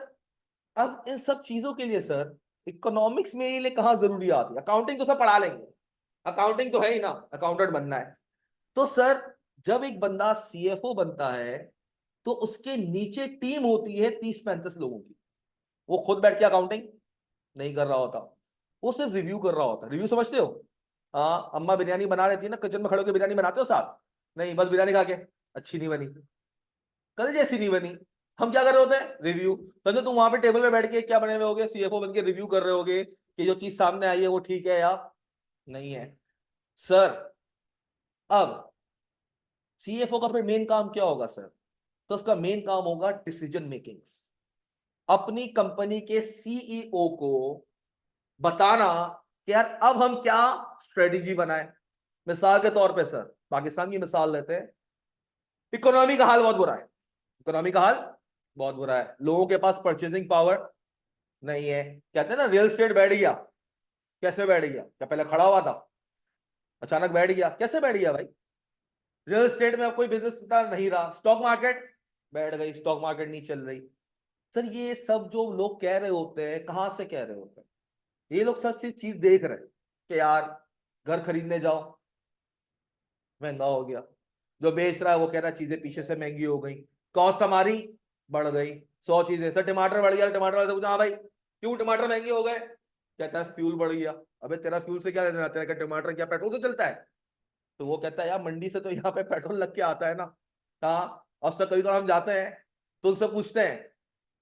अब इन सब चीजों के लिए सर इकोनॉमिक्स में ये कहाँ जरूरी आती है? अकाउंटिंग तो सब पढ़ा लेंगे, अकाउंटिंग तो है ही ना, अकाउंटेंट बनना है। तो सर जब एक बंदा सीएफओ बनता है, तो उसके नीचे टीम होती है 30-35 लोगों की। वो खुद बैठ के अकाउंटिंग नहीं कर रहा होता, वो सिर्फ रिव्यू कर रहा होता है। रिव्यू समझते हो? हाँ अम्मा बिरयानी बना रही थी ना, किचन में खड़े होकर बिरयानी बनाते हो साथ? नहीं, बस बिरयानी खा के अच्छी नहीं बनी, कल जैसी नहीं बनी, हम क्या कर रहे होते हैं? रिव्यू। तो तुम वहां पे टेबल पे बैठ के क्या बने हुए होगे, सीएफओ बन के रिव्यू कर रहे होगे कि जो चीज सामने आई है वो ठीक है या नहीं है। सर अब सीएफओ का फिर मेन काम क्या होगा सर? तो उसका मेन काम होगा डिसीजन मेकिंग, अपनी कंपनी के सीईओ को बताना कि यार अब हम क्या स्ट्रेटेजी बनाएं, मिसाल के तौर पे सर पाकिस्तान की मिसाल लेते हैं, इकोनॉमी का हाल बहुत बुरा है, इकोनॉमी का हाल बहुत बुरा है, लोगों के पास परचेजिंग पावर नहीं है। कहते हैं ना रियल एस्टेट बैठ गया, कैसे बैठ गया? क्या पहले खड़ा हुआ था, अचानक बैठ गया? कैसे बैठ गया भाई? रियल एस्टेट में अब कोई बिजनेस नहीं रहा, स्टॉक मार्केट बैठ गई, स्टॉक मार्केट नहीं चल रही। सर ये सब जो लोग कह रहे होते हैं, कहां से कह रहे होते हैं? ये लोग सच चीज देख रहे हैं कि यार घर खरीदने जाओ महंगा हो गया, जो बेच रहा है वो कह रहा है चीजें पीछे से महंगी हो गई, कॉस्ट हमारी बढ़ गई, 100 चीजें। सर टमाटर बढ़ गया, टमाटर वाले से पूछा हाँ भाई क्यों टमाटर महंगे हो गए? कहता है फ्यूल बढ़ गया। अबे तेरा फ्यूल से क्या लेना, तेरा क्या टमाटर क्या पेट्रोल से चलता है? तो वो कहता है यार मंडी से तो यहाँ पे पेट्रोल लग के आता है ना। हाँ, अब सर कभी कभी हम जाते हैं तो उनसे पूछते हैं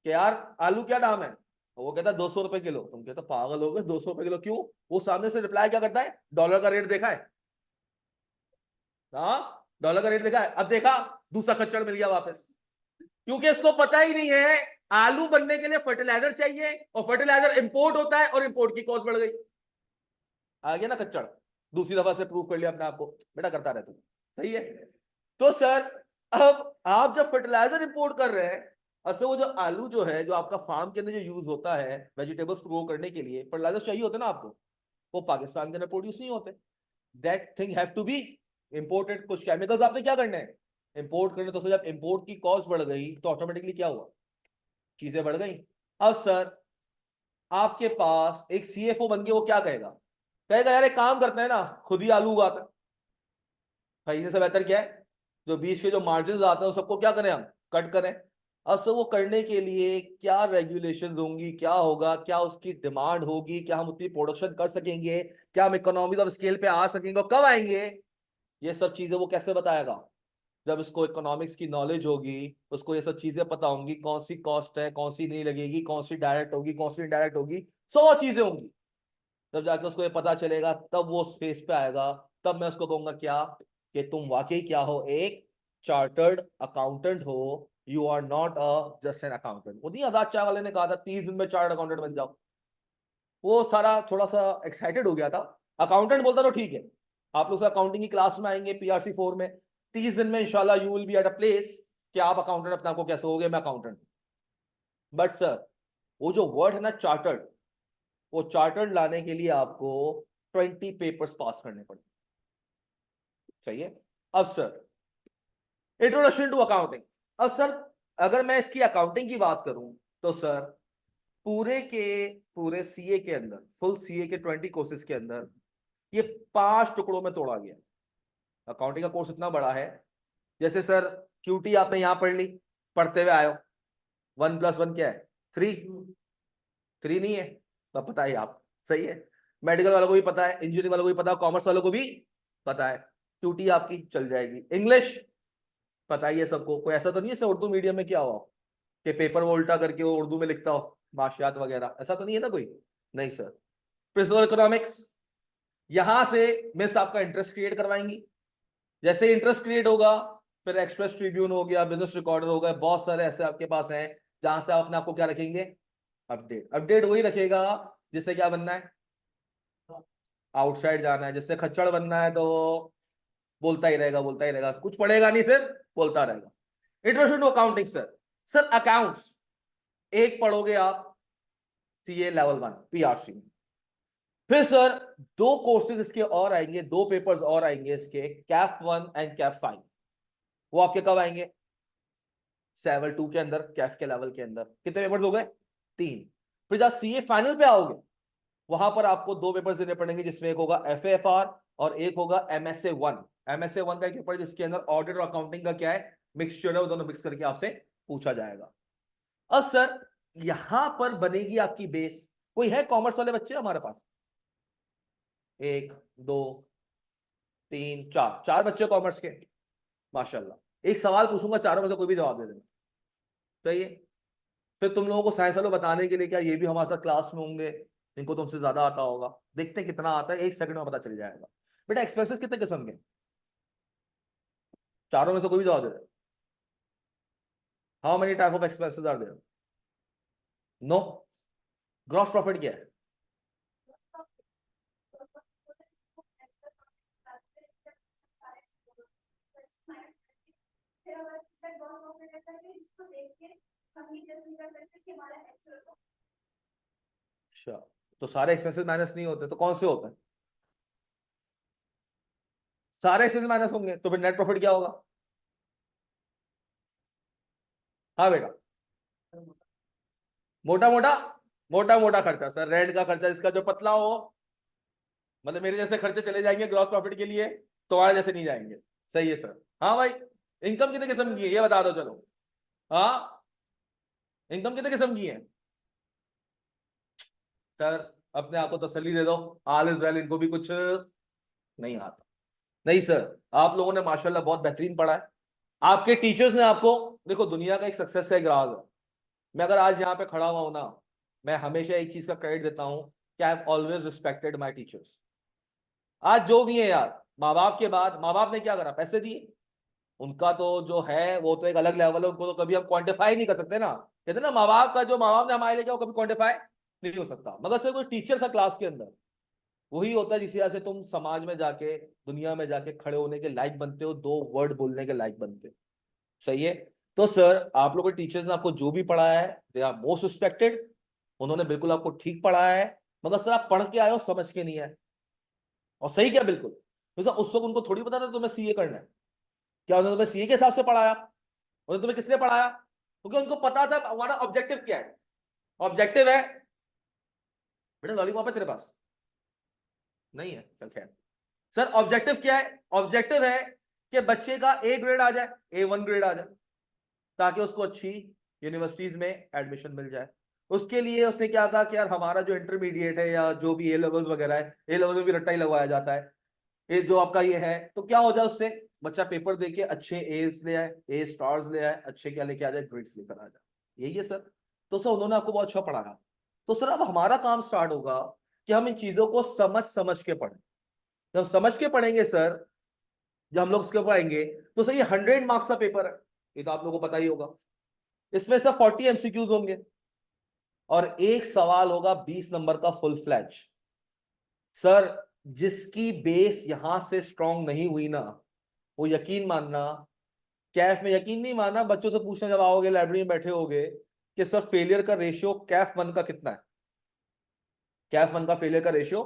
कि यार आलू क्या दाम है, वो कहता है 200 रुपए किलो। तुम कहते हो पागल हो गए, 200 रुपए किलो क्यों? वो सामने से रिप्लाई क्या करता है, डॉलर का रेट देखा है? हाँ डॉलर का रेट देखा है। अब देखा दूसरा खच्चड़ मिल गया वापस, क्योंकि इसको पता ही नहीं है आलू बनने के लिए फर्टिलाइजर चाहिए और फर्टिलाइजर इंपोर्ट होता है और इंपोर्ट की कॉस्ट बढ़ गई। आ गया ना खच्चड़, दूसरी दफा से प्रूव कर लिया अपने आप को, बेटा करता रहे तू। सही है। तो सर अब आप जब फर्टिलाइजर इंपोर्ट कर रहे हैं, असल वो जो आलू जो है, जो आपका फार्म के अंदर जो यूज होता है वेजिटेबल्स ग्रो करने के लिए, फर्टिलाइजर चाहिए होते ना आपको, वो पाकिस्तान के अंदर प्रोड्यूस नहीं होते। That thing have to be imported. कुछ केमिकल्स आपने क्या करने हैं, इंपोर्ट करने। तो जब इंपोर्ट की कॉस्ट बढ़ गई तो ऑटोमेटिकली क्या हुआ, चीजें बढ़ गई। अब सर आपके पास एक सीएफओ बन के वो क्या कहेगा, कहेगा यार एक काम करते हैं ना, खुद ही आलू उगाते हैं। खरीदने से बेहतर क्या है, जो बीच के जो मार्जिन आते हैं सबको क्या करें, हम कट करें। अब सर वो करने के लिए क्या रेगुलेशंस होंगी, क्या होगा, क्या उसकी डिमांड होगी, क्या हम उतनी प्रोडक्शन कर सकेंगे, क्या हम इकोनॉमीज ऑफ स्केल पे आ सकेंगे और कब आएंगे, ये सब चीजें वो कैसे बताएगा? जब इसको इकोनॉमिक्स की नॉलेज होगी, उसको ये सब चीजें पता होंगी, कौन सी कॉस्ट है, कौन सी नहीं लगेगी, कौन सी डायरेक्ट होगी, कौन सी इनडायरेक्ट होगी, 100 चीजें होंगी। तब जाके उसको ये पता चलेगा, तब वो उस फेस पे आएगा। तब मैं उसको कहूंगा क्या, कि तुम वाकई क्या हो, एक चार्टर्ड अकाउंटेंट हो। You are not a just an accountant. वो नहीं आजाद शाह वाले ने कहा था 30 दिन में चार्टर्ड अकाउंटेंट बन जाओ, वो सारा थोड़ा सा एक्साइटेड हो गया था। अकाउंटेंट बोलता तो ठीक है, आप लोग अकाउंटिंग की क्लास में आएंगे PRC 4 में, 30 दिन में इंशाल्लाह you will B at a place कि आप अकाउंटेंट अपने आप को कैसे हो गए, मैं अकाउंटेंट। बट सर वो जो वर्ड है ना चार्टर्ड, वो चार्टर्ड लाने के लिए आपको 20 पेपर्स पास करने पड़े। सही है। अब सर इंट्रोडक्शन टू अकाउंटिंग। अब सर अगर मैं इसकी अकाउंटिंग की बात करूं तो सर पूरे के पूरे सीए के अंदर, फुल सीए के 20 कोर्सेज के अंदर ये 5 टुकड़ों में तोड़ा गया। अकाउंटिंग का कोर्स इतना बड़ा है, जैसे सर क्यूटी आपने यहां पढ़ ली, पढ़ते हुए आयो, 1+1 क्या है, 3। 3 नहीं है तो पता है आप। सही है। मेडिकल वालों को भी पता है, इंजीनियरिंग वालों को भी पता है, कॉमर्स वालों को भी पता है। क्यूटी आपकी चल जाएगी। इंग्लिश पता ही है सबको, कोई ऐसा तो नहीं है उर्दू मीडियम में क्या हुआ कि पेपर वो उल्टा करके वो उर्दू में लिखता हो माशियात वगैरह, ऐसा तो नहीं है ना कोई? नहीं सर। प्रिंसिपल इकोनॉमिक्स, यहां से मिस आपका इंटरेस्ट क्रिएट करवाएंगी। जैसे इंटरेस्ट क्रिएट होगा, फिर एक्सप्रेस ट्रिब्यून हो गया, बिजनेस रिकॉर्डर हो गया, बहुत सारे ऐसे आपके पास हैं जहां से आप अपने आपको क्या रखेंगे, अपडेट। अपडेट वही रखेगा जिससे क्या बनना है, आउटसाइड जाना है। जिससे खच्चड़ बनना है तो बोलता ही रहेगा, बोलता ही रहेगा, कुछ पढ़ेगा नहीं, सिर्फ बोलता रहेगा। Introduction to accounting sir. Sir accounts एक पढ़ोगे आप सीए लेवल 1 PRC। फिर सर 2 कोर्सेज इसके और आएंगे, 2 पेपर्स और आएंगे इसके, CAF 1 एंड CAF 5। वो आपके कब आएंगे, लेवल 2 के अंदर, कैफ के लेवल के अंदर। कितने पेपर्स हो गए, 3। फिर जब सीए फाइनल पे आओगे, वहां पर आपको 2 पेपर्स देने पड़ेंगे, जिसमें एक होगा FAFR और एक होगा MSA 1। MSA 1 का एक पेपर जिसके अंदर ऑडिट और अकाउंटिंग का क्या है, मिक्सचर है, वो दोनों मिक्स करके आपसे पूछा जाएगा। अब सर यहां पर बनेगी आपकी बेस। कोई है कॉमर्स वाले बच्चे हमारे पास, 1 2 3 4, 4 बच्चे कॉमर्स के, माशाल्लाह। एक सवाल पूछूंगा, चारों में से कोई भी जवाब दे देना। सही है। फिर तुम लोगों को साइंस वालों बताने के लिए क्या ये भी हमारे साथ क्लास में होंगे, इनको तुमसे ज्यादा आता होगा, देखते हैं कितना आता है, 1 सेकंड में पता चल जाएगा। बेटा एक्सपेंसेस कितने किस्म के, चारों में से कोई भी जवाब दे दे। How many type of expenses are there? No. Gross profit क्या है? रहता है इसको देख के हम ये जल्दी कर सकते हैं कि हमारा एक्चुअल अच्छा, तो सारे एक्सपेंसेस माइनस नहीं होते तो कौन से होते हैं? सारे एक्सपेंसेस माइनस होंगे तो फिर नेट प्रॉफिट क्या होगा? हाँ बेटा, मोटा मोटा मोटा मोटा खर्चा सर, रेंट का खर्चा, इसका जो पतला हो, मतलब मेरे जैसे खर्चे चले जाएंगे ग्रॉस प्रॉफिट के लिए, तुम्हारे जैसे नहीं जाएंगे। सही है सर। हाँ भाई, इनकम कितने किस्म की है ये बता दो चलो। हाँ, इनकम कितने किस्म की है सर? अपने आप को तसल्ली दे दो, ऑल इज वेल, इनको भी कुछ नहीं आता। नहीं सर, आप लोगों ने माशाल्लाह बहुत बेहतरीन पढ़ा है। आपके टीचर्स ने आपको, देखो दुनिया का एक सक्सेस का एक राज है, मैं अगर आज यहाँ पे खड़ा हुआ हूं ना, मैं हमेशा एक चीज का क्रेडिट देता हूं कि I have always respected my teachers. आज जो भी है यार, माँ बाप के बाद, माँ बाप ने क्या करा? पैसे दिए, उनका तो जो है वो तो एक अलग लेवल है, उनको तो कभी हम क्वांटिफाई नहीं कर सकते ना। कहते हैं ना, माँ बाप का जो माँ बाप ने हमारे लिए किया वो कभी क्वांटिफाई नहीं हो सकता। मगर सिर्फ कोई टीचर था क्लास के अंदर, वही होता है जिस वजह से तुम समाज में जाके, दुनिया में जाके खड़े होने के लायक बनते हो, दो वर्ड बोलने के लायक बनते हो। सही है। तो सर, आप लोगों के टीचर्स ने आपको जो भी पढ़ाया है, दे आर मोस्ट रिस्पेक्टेड। उन्होंने बिल्कुल आपको ठीक पढ़ाया है, मगर सर आप पढ़ के आए हो, समझ के नहीं आए। और सही क्या? बिल्कुल। तो सर उस वक्त उनको थोड़ी पता था तुम्हें सीए करना है। क्या उन्होंने तुम्हें सीए के हिसाब से पढ़ाया? उन्होंने तुम्हें किसने पढ़ाया? क्योंकि उनको पता था हमारा ऑब्जेक्टिव क्या है। ऑब्जेक्टिव है, बेटा लॉलीपॉप है तेरे पास? नहीं है, चल खैर। सर ऑब्जेक्टिव क्या है? ऑब्जेक्टिव है कि बच्चे का ए ग्रेड आ जाए, A1 ग्रेड आ जाए, ताकि उसको अच्छी यूनिवर्सिटीज में एडमिशन मिल जाए। उसके लिए उसने क्या कहा कि यार हमारा जो इंटरमीडिएट है या जो भी ए लेवल्स वगैरह है, ए लेवल में भी रट्टा ही लगवाया जाता है, ये जो आपका ये है, तो क्या हो जाए उससे बच्चा पेपर देके अच्छे एज ले आए, ए स्टार्स ले आए, अच्छे क्या लेके आ जाए, ग्रेड्स लेकर आ जाए। यही है सर। तो सर उन्होंने आपको बहुत अच्छा पढ़ाया। तो सर अब हमारा काम स्टार्ट होगा कि हम इन चीजों को समझ समझ के पढ़ें। जब हम समझ के पढ़ेंगे सर, जब हम लोग उसके ऊपर आएंगे, तो सर ये 100 मार्क्स का पेपर है, ये तो आप लोगों को पता ही होगा। इसमें सर 40 MCQs होंगे और एक सवाल होगा 20 नंबर का फुल फ्लैज। सर जिसकी बेस यहां से स्ट्रांग नहीं हुई ना, वो यकीन मानना, कैफ में यकीन नहीं मानना, बच्चों से पूछने जब आओगे, लाइब्रेरी में बैठे होगे, कि सर फेलियर का रेशियो कैफ 1 का कितना है, कैफ 1 का फेलियर का रेशियो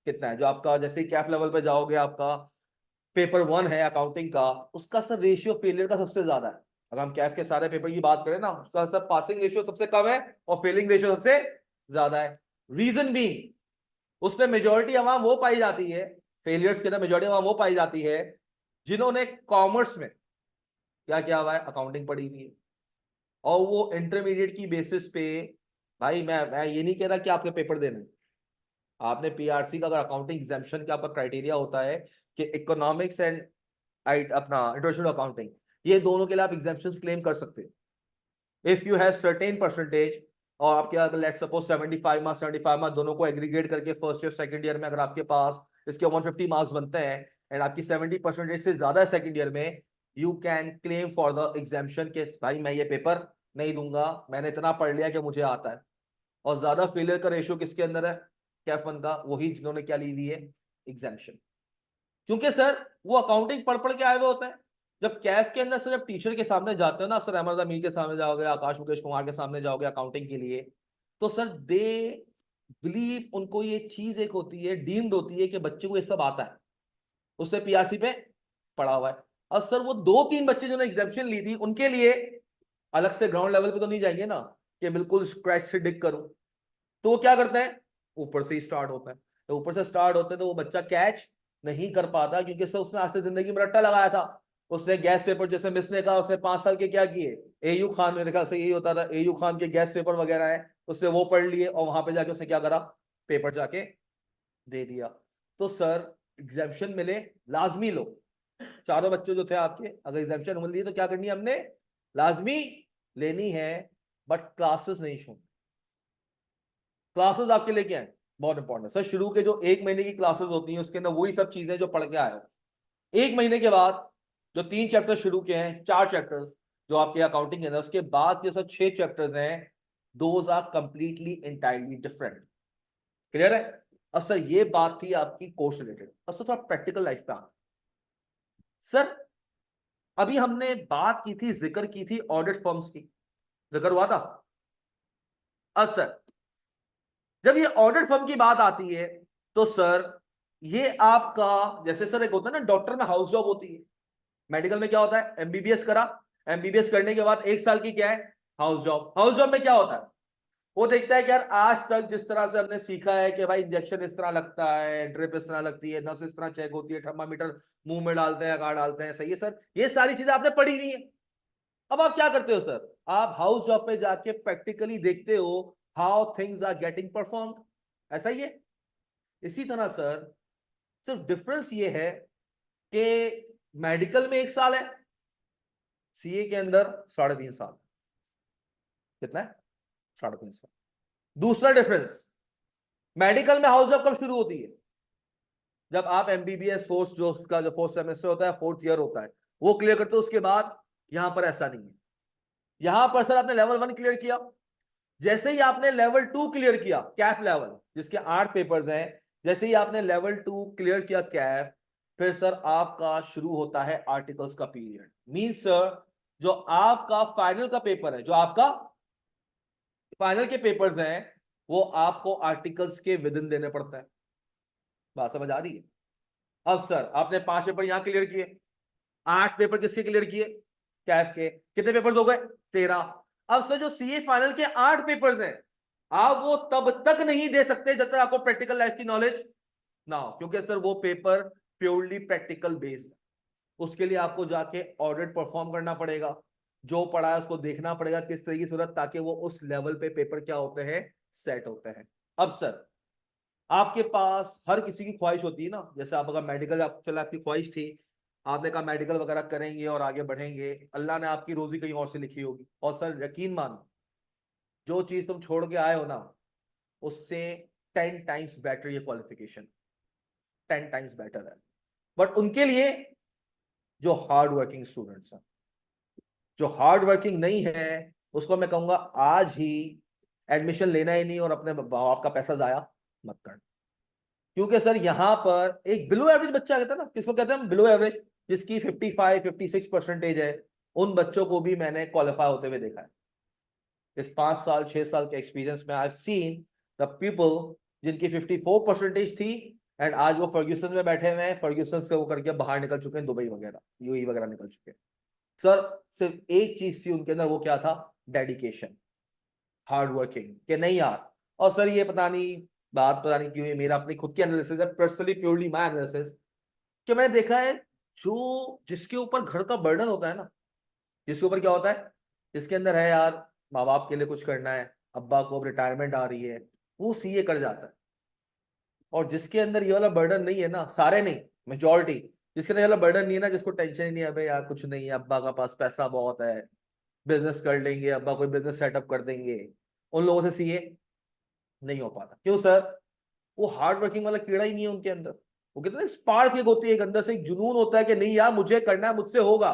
कितना है, जो आपका जैसे ही कैफ लेवल पे जाओगे, आपका पेपर 1 है अकाउंटिंग का, उसका सर रेशियो फेलियर का सबसे ज्यादा है। अगर हम कैफ के सारे पेपर की बात करें ना, उसका सर पासिंग रेशियो सबसे कम है और फेलिंग रेशियो सबसे ज्यादा है। रीजन भी, उसमें मेजोरिटी अवाम वो पाई जाती है, फेलियर्स के अंदर मेजोरिटी अवाम वो पाई जाती है जिन्होंने कॉमर्स में क्या किया हुआ है, अकाउंटिंग पढ़ी हुई है, और वो इंटरमीडिएट की बेसिस पे, भाई मैं ये नहीं कह रहा कि आपके पेपर देने, आपने पीआरसी का अगर अकाउंटिंग एग्जाम्पशन का आपका क्राइटेरिया होता है कि इकोनॉमिक्स एंड अपना इंटरनेशनल अकाउंटिंग, ये दोनों के लिए आप एग्जाम्पशन क्लेम कर सकते हो if you have certain percentage. और आपके अगर लेट्स सपोज 75 मार्क्स 75 मार्क्स दोनों को एग्रीगेट करके फर्स्ट ईयर सेकंड ईयर में अगर आपके पास इसके 150 मार्क्स बनते हैं एंड आपकी 70% से ज्यादा सेकंड ईयर में, you can claim for the exemption के भाई मैं ये पेपर नहीं दूंगा, मैंने इतना पढ़ लिया कि मुझे आता है। और ज्यादा फेलियर का रेशियो किसके अंदर है? कैफ 1 का, वही जिन्होंने क्या ली हुई है, एग्जाम्पशन। क्योंकि सर वो अकाउंटिंग पढ़ पढ़ के आए हुए होते हैं। जब कैफ के अंदर से जब टीचर के सामने जाते हो ना, सर अहमद अमीर के सामने जाओगे, आकाश मुकेश कुमार के सामने जाओगे अकाउंटिंग के लिए, तो सर दे बिलीव, उनको ये चीज एक होती है, डीम्ड होती है कि बच्चे को ये सब आता है, उससे पीआरसी पे पढ़ा हुआ है। और सर वो 2-3 बच्चे जिन्होंने एग्जाम्पशन ली थी, उनके लिए अलग से ग्राउंड लेवल पे तो नहीं जाएंगे ना कि बिल्कुल स्क्रैच से डिग करूं। तो वो क्या करते हैं, ऊपर से ही स्टार्ट होता है। तो ऊपर से स्टार्ट होते हैं तो वो बच्चा कैच नहीं कर पाता, क्योंकि सर उसने आज से जिंदगी में रट्टा लगाया था। उसने गैस पेपर, जैसे मिस ने कहा, उसने 5 साल के क्या किए, एयू खान, मेरे ख्याल से यही होता था, एयू खान के गैस पेपर वगैरह है, उसने वो पढ़ लिए और वहां पे जाके उसने क्या करा, पेपर जाके दे दिया। तो सर एग्जाम्पशन मिले, लाजमी लो, चारों बच्चे जो थे आपके, अगर एग्जाम्पशन मिल रही है तो क्या करनी है हमने, लाजमी लेनी है, बट क्लासेस नहीं छोड़नी। क्लासेस आपके लिए क्या है, बहुत इंपॉर्टेंट है सर। शुरू के जो 1 महीने की क्लासेस होती हैं उसके अंदर वही सब चीजें जो पढ़ के आए हो। 1 महीने के बाद जो 3 चैप्टर शुरू किए हैं, 4 चैप्टर्स जो आपके अकाउंटिंग के अंदर, उसके बाद के सब 6 चैप्टर्स हैं, those are completely entirely different. Clear है? अब सर ये बात थी आपकी कोर्स रिलेटेड। अब सर थोड़ा प्रैक्टिकल लाइफ पे आते सर। अभी हमने बात की थी, जिक्र की थी ऑडिट फर्म्स की, जिक्र हुआ था। अब सर जब ये ऑडिट फर्म की बात आती है तो सर ये आपका, जैसे सर एक होता है ना डॉक्टर में हाउस जॉब होती है, मेडिकल में क्या होता है, एमबीबीएस करा, एमबीबीएस करने के बाद 1 साल की क्या है, हाउस जॉब। हाउस जॉब में क्या होता है, वो देखता है कि यार आज तक जिस तरह से हमने सीखा है कि भाई इंजेक्शन इस तरह लगता है, ड्रिप इस तरह लगती है, नस इस तरह चेक होती है, थर्मामीटर मुंह में डालते हैं, कहाँ डालते हैं, सही है सर, ये सारी चीजें आपने पढ़ी हुई है। अब आप क्या करते हो सर, आप हाउस जॉब पे जाके प्रैक्टिकली देखते हो how things are getting performed, ऐसा ही है। इसी तरह सर सिर्फ डिफरेंस ये है कि मेडिकल में 1 साल है, सीए के अंदर 3.5 साल। कितना है, 3.5 साल। दूसरा डिफरेंस, मेडिकल में हाउस जॉब कब शुरू होती है, जब आप एमबीबीएस फोर्स जो उसका जो 4th सेमेस्टर होता है, 4th ईयर होता है, वो क्लियर करते हो, उसके बाद। यहां पर ऐसा नहीं है। यहां पर सर आपने लेवल 1 क्लियर किया, जैसे ही आपने लेवल 2 क्लियर किया, कैफ लेवल जिसके 8 पेपर्स हैं, जैसे ही आपने लेवल 2 क्लियर किया कैफ, फिर सर आपका शुरू होता है आर्टिकल्स का पीरियड। मींस सर जो आपका फाइनल का पेपर है, जो आपका फाइनल के पेपर्स हैं, वो आपको आर्टिकल्स के विद इन देने पड़ता है। बात समझ आ रही है। अब सर आपने 5 पेपर यहां क्लियर किए, 8 पेपर किसके क्लियर किए, कैफ के। कितने पेपर्स हो गए, 13। अब सर जो सीए फाइनल के 8 पेपर्स हैं, आप वो तब तक नहीं दे सकते जब तक आपको प्रैक्टिकल लाइफ की नॉलेज ना हो, क्योंकि सर वो पेपर प्योरली प्रैक्टिकल बेस्ड। उसके लिए आपको जाके ऑडिट परफॉर्म करना पड़ेगा, जो पढ़ा है उसको देखना पड़ेगा किस तरह की सूरत, ताकि वो उस लेवल पे पेपर क्या होते हैं, सेट होते हैं। अब सर आपके पास हर किसी की ख्वाहिश होती है ना, जैसे आप अगर मेडिकल, आप चलो आपकी ख्वाहिश थी, आपने कहा मेडिकल वगैरह करेंगे और आगे बढ़ेंगे, अल्लाह ने आपकी रोजी कहीं और से लिखी होगी, और सर यकीन मानो जो चीज तुम छोड़ के आए हो ना, उससे 10 टाइम्स बेटर ये क्वालिफिकेशन, 10 टाइम्स बेटर है। बट उनके लिए जो हार्ड वर्किंग स्टूडेंट्स हैं, जो हार्ड वर्किंग नहीं है, उसको मैं कहूंगा आज ही एडमिशन लेना ही नहीं, और अपने बाप का पैसा जाया मत करना। क्योंकि सर यहां पर एक बिलो एवरेज बच्चा कहता है ना, किसको कहते हैं हम, बिलो एवरेज, जिसकी 55-56% है, उन बच्चों को भी मैंने क्वालिफाई होते हुए देखा है। इस 5 साल 6 साल के एक्सपीरियंस में आई हैव सीन द पीपल जिनकी 54% थी, एंड आज वो फर्ग्यूसन में बैठे हुए हैं, फर्ग्यूसन से वो करके बाहर निकल चुके हैं, दुबई वगैरह यूएई वगैरह निकल चुके हैं। सर सिर्फ एक चीज थी उनके अंदर, वो क्या था, डेडिकेशन, हार्ड वर्किंग, कि नहीं यार। और सर ये पता नहीं, बात पता नहीं क्यों, ये मेरा अपनी खुद की एनालिसिस है, पर्सनली प्योरली माय एनालिसिस, कि मैंने देखा है जो जिसके ऊपर घर का बर्डन होता है ना, जिसके ऊपर क्या होता है, जिसके अंदर है यार माँ बाप के लिए कुछ करना है, अब्बा को अब रिटायरमेंट आ रही है, वो सीए कर जाता है। और जिसके अंदर ये वाला बर्डन नहीं है ना, सारे नहीं, मेजोरिटी, जिसके अंदर ये वाला बर्डन नहीं है ना, जिसको टेंशन ही नहीं है, अबे यार कुछ नहीं है, अब्बा का पास पैसा बहुत है, बिजनेस कर लेंगे, अब्बा कोई बिजनेस सेटअप कर देंगे, उन लोगों से सीए नहीं हो पाता। क्यों सर, वो हार्ड वर्किंग वाला कीड़ा ही नहीं है उनके अंदर। वो कहते हैं स्पार्क एक होती है, एक अंदर से एक जुनून होता है कि नहीं यार मुझे करना है, मुझसे होगा।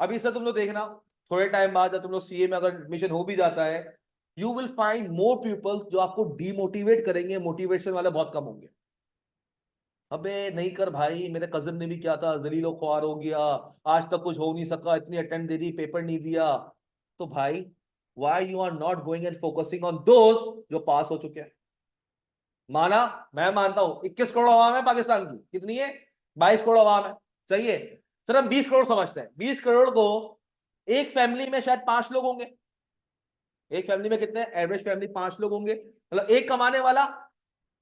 अभी सर तुम लोग देखना, थोड़े टाइम बाद जब तुम लोग सीए में अगर एडमिशन हो भी जाता है, you will find more people जो आपको डीमोटिवेट करेंगे, मोटिवेशन वाले बहुत कम होंगे। अबे नहीं कर भाई, मेरे कजन ने भी किया था, जलीलो ख्वार हो गया, आज तक कुछ हो नहीं सका, इतनी अटेम्प्ट दे दी, पेपर नहीं दिया। तो भाई why you are not going and focusing on those जो पास हो चुके हैं। माना, मैं मानता हूं 21 करोड़ अवाम है पाकिस्तान की, कितनी है, 22 करोड़ अवाम है, सही है। सर हम 20 करोड़ समझते हैं, 20 करोड़ को एक फैमिली में शायद 5 लोग होंगे, एक फैमिली में कितने, एवरेज फैमिली 5 लोग होंगे, मतलब एक कमाने वाला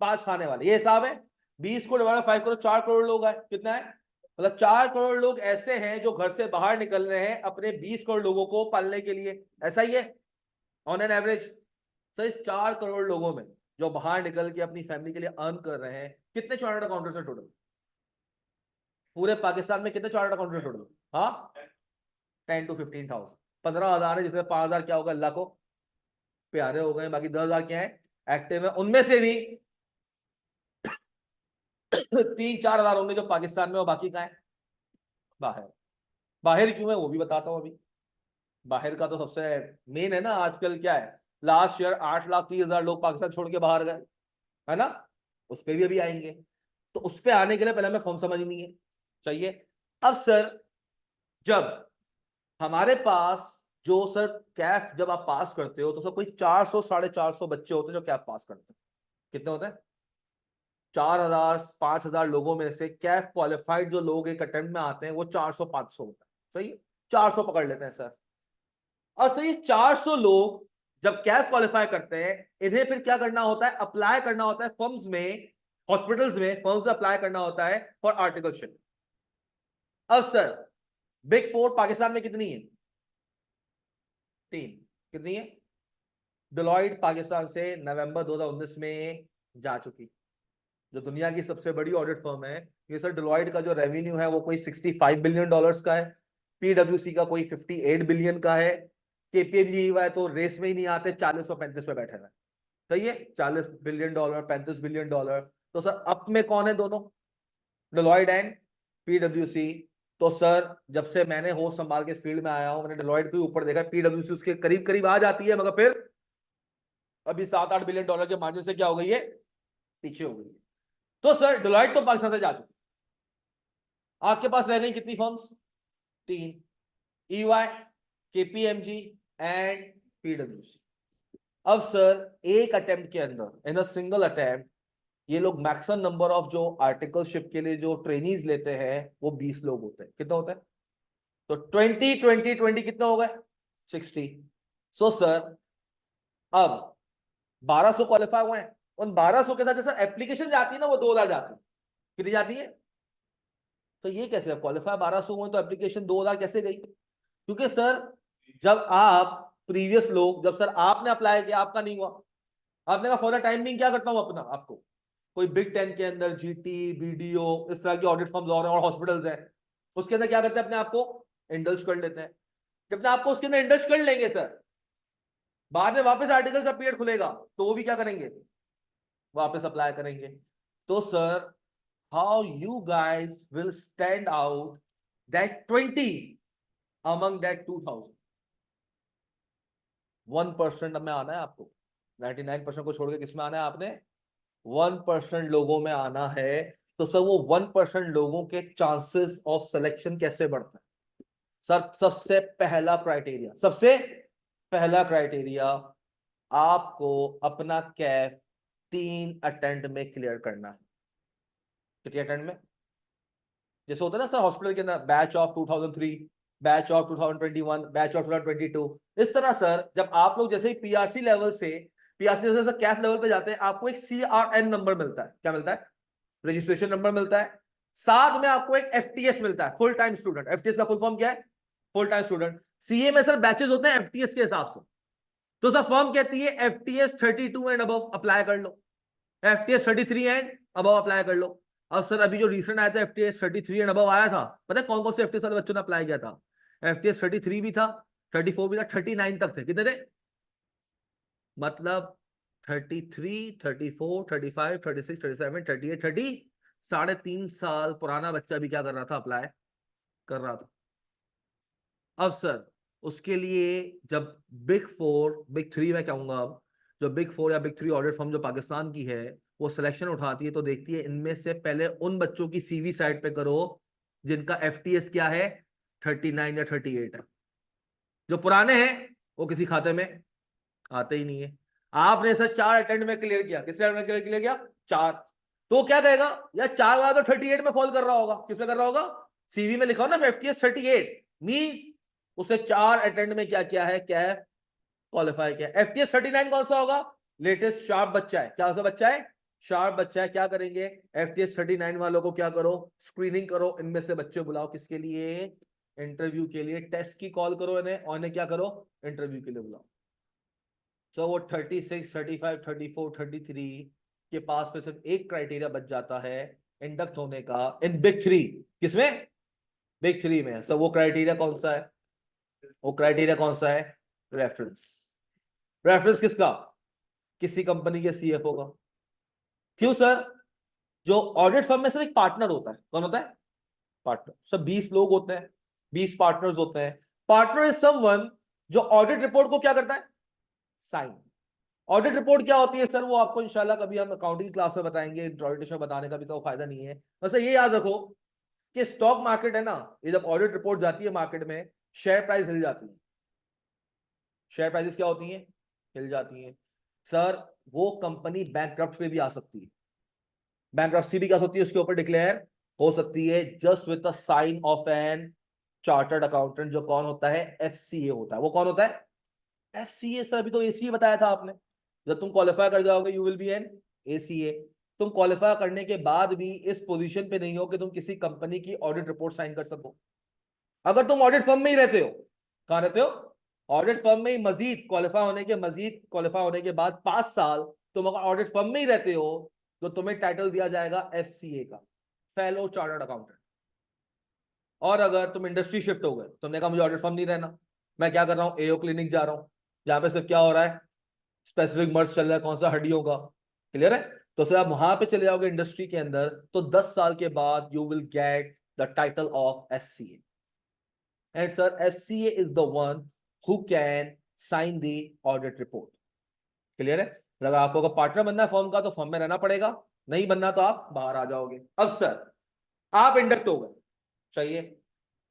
5 खाने वाले, ये हिसाब है। 20 को डिवाइड 5 करोड़, 4 करोड़ लोग हैं, कितना है, मतलब 4 करोड़ लोग ऐसे हैं जो घर से बाहर निकल रहे हैं अपने 20 करोड़ लोगों को पालने के लिए, ऐसा ही है ऑन एन एवरेज। सर इस 4 करोड़ लोगों में जो बाहर निकल के अपनी फैमिली के लिए अर्न कर रहे हैं, कितने चार्टर्ड अकाउंटेंट्स हैं टोटल, पूरे पाकिस्तान में कितने चार्टर्ड अकाउंटेंट टोटल, हाँ 10 to 15,000, 15,000 है, जिसमें 5,000 क्या होगा, अल्लाह को प्यारे हो गए, बाकी 10,000 क्या है, एक्टिव है। उनमें से भी 3-4 हजार होंगे जो पाकिस्तान में, और बाकी कहाँ है, बाहर। बाहर क्यों है वो भी बताता हूँ अभी। बाहर का तो सबसे मेन है ना आजकल क्या है, लास्ट ईयर 8,30,000 लोग पाकिस्तान छोड़ के बाहर गए, है ना, उस पर भी अभी आएंगे। तो उस पर आने के लिए पहले हमें फॉर्म समझनी है चाहिए। अब सर जब हमारे पास जो सर कैफ जब आप पास करते हो तो सर कोई 400 450 बच्चे होते हैं जो कैफ पास करते हैं। कितने होते हैं? 4000 5000 लोगों में से कैफ क्वालिफाइड जो लोग एक अटेम्प्ट में आते हैं वो 400 500 होता है। सही है, 400 पकड़ लेते हैं सर। और सही 400 लोग जब कैफ क्वालिफाई करते हैं, इन्हें फिर क्या करना होता है? अप्लाई करना होता है फर्म्स में, हॉस्पिटल्स में, फर्म्स में अप्लाई करना होता है फॉर आर्टिकलशिप। अब सर बिग फोर पाकिस्तान में कितनी है? 3। कितनी है? डेलॉइट पाकिस्तान से नवंबर 2019 में जा चुकी, जो दुनिया की सबसे बड़ी ऑडिट फर्म है। ये सर डेलॉइट का जो रेवेन्यू है वो कोई 65 बिलियन डॉलर्स का है, पीडब्ल्यूसी का कोई 58 बिलियन का है, केपीएमजी हुआ है तो रेस में ही नहीं आते, 40 और 35 पे बैठे हुए। सही है, 40 बिलियन डॉलर 35 बिलियन डॉलर। तो सर अप में कौन है दोनों? डेलॉइट एंड पीडब्ल्यूसी। तो सर जब से मैंने होस्ट संभाल के इस फील्ड में आया हूं, मैंने डेलॉइट के ऊपर देखा, पीडब्ल्यूसी उसके करीब करीब आ जाती है, मगर फिर अभी 7-8 बिलियन डॉलर के मार्जिन से क्या हो गई है? पीछे हो गई है। तो सर डेलॉइट तो पाकिस्तान से जा चुकी, आपके पास रह गई कितनी फर्म्स? 3, EY, KPMG एंड पीडब्ल्यूसी। अब सर एक अटेम्प्ट के अंदर, इन अ सिंगल अटेम्प्ट, ये लोग मैक्सिमम नंबर ऑफ जो आर्टिकलशिप के लिए जो ट्रेनीज लेते हैं वो 20 लोग होते हैं। कितना होता है? तो 20 कितना हो गए? 60। सो सर अब 1200 क्वालिफाई हुए हैं, उन 1200 के साथ सर एप्लीकेशन जाती है ना वो 2000 जाती है। कितनी जाती है? तो ये कैसे क्वालिफाई 1200 हुए तो एप्लीकेशन 2000 कैसे गई? क्योंकि सर जब आप प्रीवियस लोग, जब सर आपने अप्लाई किया आपका नहीं हुआ, आपने कहा फॉर द टाइम बिंग क्या करता हूं अपना, आपको कोई बिग 10 के अंदर जीटी बीडीओ इस तरह की ऑडिट फर्म्स और हॉस्पिटल्स हैं, उसके अंदर क्या करते हैं? अपने आप को इंडल्ज कर लेते हैं। जब अपने आपको उसके अंदर इंडल्ज कर लेंगे सर, बाद में वापस आर्टिकल का पीरियड खुलेगा तो वो भी क्या करेंगे? वापस अप्लाई करेंगे। तो sir how you guys will stand out that 20 among that 2000? 1% में आना है आपको, 99% को छोड़ के किसमें आना है आपने? 1% लोगों में आना है। तो सर वो 1% लोगों के चांसेस ऑफ सिलेक्शन कैसे बढ़ता है? सर सबसे पहला क्राइटेरिया, आपको अपना कैफ 3 अटेम्प्ट में क्लियर करना है। कितने अटेम्प्ट में? जैसे होता है ना सर हॉस्पिटल के अंदर batch of 2003, batch of 2021, batch of 2022, इस तरह सर जब आप लोग जैसे ही पीआरसी लेवल से सर कैफ लेवल पे जाते हैं, आपको एक CRN नंबर मिलता है। क्या मिलता है? रजिस्ट्रेशन नंबर मिलता है। साथ में आपको एक FTS मिलता है, फुल टाइम स्टूडेंट। FTS का फुल फॉर्म क्या है? Full time student. सीए में सर बैचेस होते हैं FTS के हिसाब से, तो सर फॉर्म कहती है FTS 32 एंड अबव अप्लाई कर लो, FTS 33 एंड अबव अप्लाई कर लो। अब सर अभी जो रिसेंट आया था FTS 33 एंड अबव आया था, पता है कौन कौन से FTS वाले बच्चों ने अप्लाई किया था? FTS 33 भी था, 34 भी था, 39 तक थे। कितने थे? मतलब 33, 34, 35, 36, 37, 38, 30, 3.5 साल पुराना बच्चा भी क्या कर रहा था? अप्लाई कर रहा था। अब सर उसके लिए जब बिग 4 बिग 3 मैं कहूंगा, अब जो बिग 4 या बिग 3 ऑडिट फर्म जो पाकिस्तान की है वो सिलेक्शन उठाती है, तो देखती है इनमें से पहले उन बच्चों की CV साइड पे करो जिनका FTS क्या है? 39 या 38 है। जो पुराने हैं वो किसी खाते में आते ही नहीं है। आपने सर 4 अटेम्प्ट में क्लियर किया, किस में क्लियर किया? 4। तो क्या कहेगा यार 4 वाला तो 38 में फॉल कर रहा होगा। किसमें कर रहा होगा? CV में लिखा हो ना FTS 38, मींस उसे 4 अटेम्प्ट में क्या किया है? क्या क्वालिफाई किया। FTS 39 कौन सा होगा? लेटेस्ट शार्प बच्चा है। क्या सा बच्चा है? शार्प बच्चा है। क्या करेंगे? FTS 39 वालों को क्या करो? स्क्रीनिंग करो, इनमें से बच्चे बुलाओ, किसके लिए? इंटरव्यू के लिए। टेस्ट की कॉल करो इन्हें और इन्हें क्या करो? इंटरव्यू के लिए बुलाओ। तो वो 36, 35, 34, 33 के पास पे सिर्फ एक क्राइटेरिया बच जाता है इंडक्ट होने का इन बिग 3। किसमें? बिग 3 में। सो वो क्राइटेरिया कौन सा है? वो क्राइटेरिया कौन सा है? रेफरेंस। रेफरेंस किसका? किसी कंपनी के CFO का। क्यों सर? जो ऑडिट फर्म में सर एक पार्टनर होता है। कौन होता है? पार्टनर। सर 20 लोग होते हैं, 20 पार्टनर्स होते हैं। पार्टनर इज समवन जो ऑडिट रिपोर्ट को क्या करता है? साइन। ऑडिट रिपोर्ट क्या होती है सर? वो आपको इंशाल्लाह कभी हम अकाउंटिंग क्लास में बताएंगे, ऑडिटेशन बताने का भी तो फायदा नहीं है। वैसे ये याद रखो कि स्टॉक मार्केट है ना, ये जब ऑडिट रिपोर्ट जाती है मार्केट में शेयर प्राइस हिल जाती है। शेयर प्राइसेस क्या होती हैं? हिल जाती हैं। सर वो कंपनी बैंकक्रप्ट पे भी आ सकती है। बैंकक्रप्सी भी क्या होती है, उसके ऊपर डिक्लेयर हो सकती है just with the sign off an chartered accountant, जो कौन होता है? एफसीए होता है। वो कौन होता है? एफसीए। सर अभी तो एसीए बताया था आपने। जब तुम क्वालिफाई कर जाओगे you will be an ACA. तुम क्वालिफाई करने के बाद भी इस पोजीशन पे नहीं हो कि तुम किसी कंपनी की ऑडिट रिपोर्ट साइन कर सको। अगर तुम ऑडिट फर्म में ही रहते हो, कहां रहते हो? ऑडिट फर्म में ही, मजीद क्वालिफाई होने के बाद 5 साल तुम अगर ऑडिट फर्म में ही रहते हो तो तुम्हें टाइटल दिया जाएगा एफसीए का, फेलो चार्टर्ड अकाउंटेंट। और अगर तुम इंडस्ट्री शिफ्ट हो गए, तुमने कहा मुझे ऑडिट फर्म नहीं रहना, मैं क्या कर रहा हूँ, एओ क्लिनिक जा रहा हूँ, जहां पे सिर्फ क्या हो रहा है, स्पेसिफिक मर्ज चल रहा है, कौन सा हड्डियों का, क्लियर है? तो सर आप वहां पे चले जाओगे इंडस्ट्री के अंदर, तो 10 साल के बाद you will get the title of FCA. And sir FCA is the one who can sign the audit report. Clear है? अगर आपको अगर पार्टनर बनना है फर्म का तो फर्म में रहना पड़ेगा, नहीं बनना तो आप बाहर आ जाओगे। अब सर आप इंडक्ट हो गए, चाहिए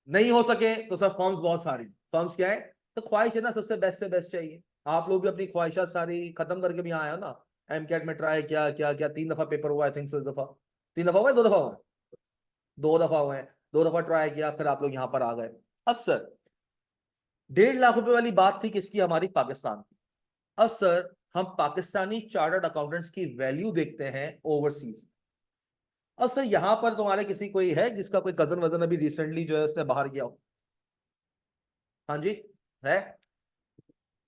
नहीं हो सके तो सर फॉर्म्स बहुत सारी, फॉर्म्स क्या है, तो ख्वाहिश है ना सबसे बेस्ट से बेस्ट चाहिए। आप लोग भी अपनी ख्वाहिशात सारी खत्म करके भी आए हो ना। एमकैट में ट्राई किया, क्या क्या 3 दफा पेपर हुआ, आई थिंक 2 दफा, 3 दफा हुआ, 2 दफा हुआ, 2 दफा हुए हैं, 2 दफा ट्राई किया, फिर आप लोग यहां पर आ गए। अब सर 1.5 लाख रुपए वाली बात थी किसकी? हमारी पाकिस्तान की। अब सर हम पाकिस्तानी चार्टर्ड अकाउंटेंट्स की वैल्यू देखते हैं ओवरसीज। अब सर यहां पर तुम्हारे किसी कोई है जिसका कोई कजन वजन अभी रिसेंटली जो है उसने बाहर गया हो? हाँ जी, है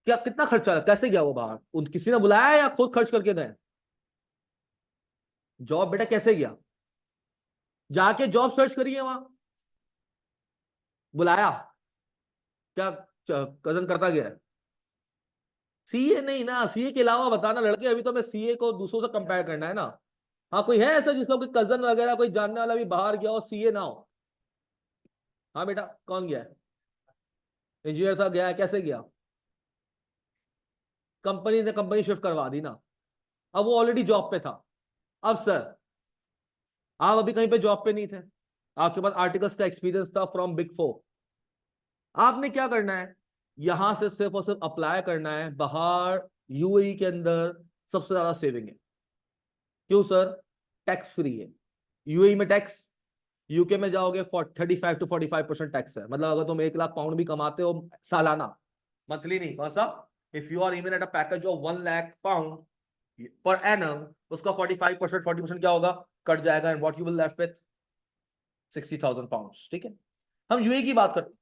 क्या? कितना खर्चा, कैसे गया वो बाहर? उन किसी ने बुलाया या खुद खर्च करके गए? जॉब बेटा कैसे गया? जाके जॉब सर्च करिए वहां, बुलाया, क्या कजन करता गया है? सीए नहीं ना, सीए के अलावा बताना लड़के, अभी तो मैं सीए को दूसरों से कंपेयर करना है ना। हाँ कोई है ऐसा जिसका कोई कजन वगैरह कोई जानने वाला भी बाहर गया हो, सीए ना हो? हाँ बेटा कौन गया है? इंजीनियर साहब गया है, कैसे गया? कंपनी ने कंपनी शिफ्ट करवा दी ना, अब वो ऑलरेडी जॉब पे था। अब सर आप अभी कहीं पे जॉब पे नहीं थे, आपके पास आर्टिकल्स का एक्सपीरियंस था फ्रॉम बिग 4। आपने क्या करना है, यहां से सिर्फ और सिर्फ अप्लाई करना है। बाहर यूएई के अंदर सबसे ज्यादा सेविंग है। क्यों सर? टैक्स फ्री है यूएई में टैक्स। यूके में जाओगे 35 to 45% टैक्स है। मतलब अगर तुम 1 लाख पाउंड भी कमाते हो सालाना, मंथली नहीं, कौन सा, if you are even at a package of 1 lakh pound per annum, उसका 45% 40% क्या होगा, कट जाएगा, and what you will left with 60,000 pound. ठीक है, हम यूएई की बात करते हैं।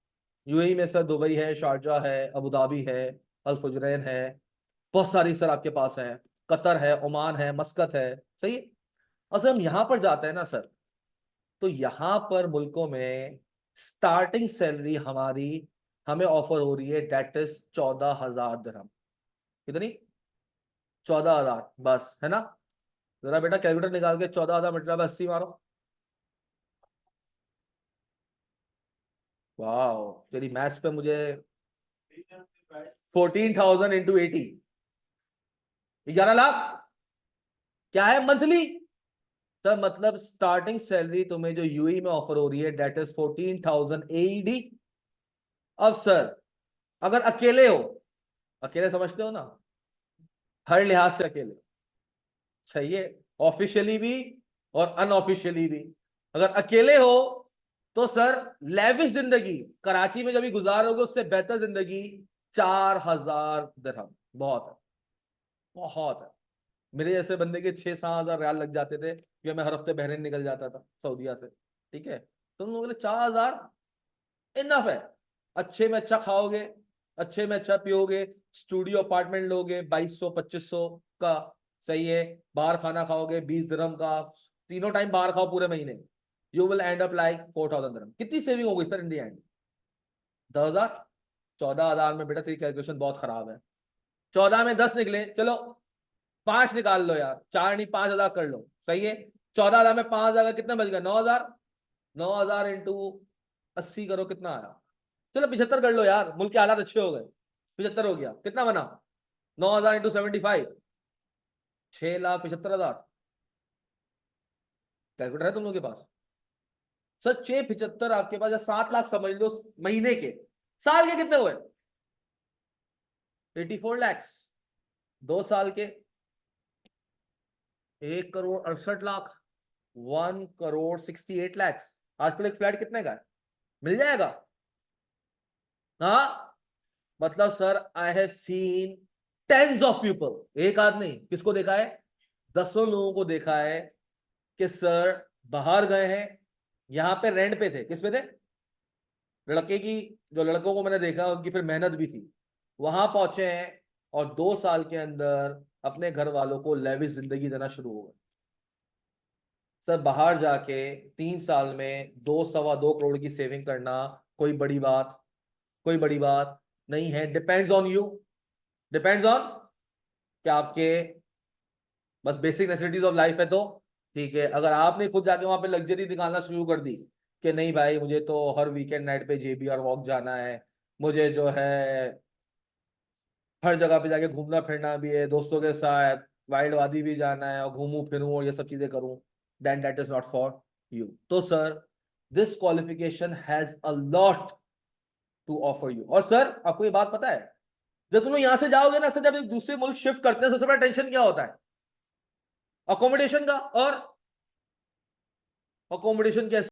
यूएई में सर दुबई है, शारजा है, अबू धाबी है, अल फुजरैन है, बहुत सारी सर आपके पास है, कतर है, ओमान है, मस्कत है, सही है। और सर हम यहां पर जाते हैं ना सर, तो यहां पर मुल्कों में स्टार्टिंग सैलरी हमारी हमें ऑफर हो रही है, डेट इज 14,000 दिरहम। कितनी? 14,000 बस, है ना? जरा बेटा कैलकुलेटर निकाल के 14,000 मतलब 80 मारो। वाह, तेरी मैथ्स पे मुझे 14,000 इंटू 80, 11 लाख क्या है मंथली? सर मतलब स्टार्टिंग सैलरी तुम्हें जो यूएई में ऑफर हो रही है डेट इज 14,000 एईडी। अब सर अगर अकेले हो, अकेले समझते हो ना, हर लिहाज से अकेले, चाहिए ऑफिशियली भी और अनऑफिशियली भी, अगर अकेले हो तो सर लेविश जिंदगी कराची में जब भी गुजारोगे उससे बेहतर जिंदगी 4,000 दिरहम बहुत है, बहुत है। मेरे जैसे बंदे के 6-7 हजार रियाल लग जाते थे क्योंकि मैं हर हफ्ते बहरीन निकल जाता था सऊदीया से। ठीक है, तुम लोगों के लिए 4,000 इनफ है। अच्छे में अच्छा खाओगे, अच्छे में अच्छा पियोगे, स्टूडियो अपार्टमेंट लोगे 2200-2500 का, सही है, बाहर खाना खाओगे 20 दिरहम का, तीनों टाइम बाहर खाओ पूरे महीने, you will and up like 4,000 दिरहम। कितनी सेविंग हो गई सर इन दी एंड? 10,000। 14,000 में बेटा तेरी कैलकुलेशन बहुत खराब है। 14 में 10 निकले, चलो 5 निकाल लो यार, 4 नहीं 5,000 कर लो, सही है। 14,000 में 5,000 का कितना बच गया? 9,000। 9,000 इंटू 80 करो, कितना आया? चलो 75 कर लो यार, मुल्क के हालात अच्छे हो गए, 75 हो गया, कितना बना? 9,000 इंटू 75, 6,75,000। कैलकुलेटर है तुम लोगों के पास? सर 6,75 आपके पास, या 7 लाख समझ लो महीने के, साल के कितने हुए? 84 lakhs। 2 साल के 1,68,00,000, 1,68 lakhs। आजकल एक फ्लैट कितने का है? मिल जाएगा? हाँ, मतलब sir I have seen tens of people, एक आदमी किसको देखा है, दसों लोगों को देखा है कि सर बाहर गए हैं, यहां पे रेंट पे थे, किस पे थे, लड़के की, जो लड़कों को मैंने देखा उनकी फिर मेहनत भी थी, वहां पहुंचे हैं और 2 साल के अंदर अपने घर वालों को लेविश जिंदगी देना शुरू हो गए। सर बाहर जाके 3 साल में 2-2.25 करोड़ की सेविंग करना कोई बड़ी बात नहीं है। Depends on you, depends on कि आपके बस बेसिक नेसेसिटीज ऑफ लाइफ है तो ठीक है। अगर आपने खुद जाके वहां पे लग्जरी दिखाना शुरू कर दी कि नहीं भाई मुझे तो हर वीकेंड नाइट पे JBR वॉक जाना है, मुझे जो है हर जगह पे जाके घूमना फिरना भी है, दोस्तों के साथ वाइल्ड वादी भी जाना है और घूमूं फिरूं और ये सब चीजें करूं, then that is not for you. तो sir this qualification has a lot to offer you. और सर आपको ये बात पता है, जब तुम लोग यहां से जाओगे ना सर, जब एक दूसरे मुल्क शिफ्ट करते हैं सबसे बड़ा टेंशन क्या होता है, अकोमोडेशन का। और अकोमोडेशन कैसे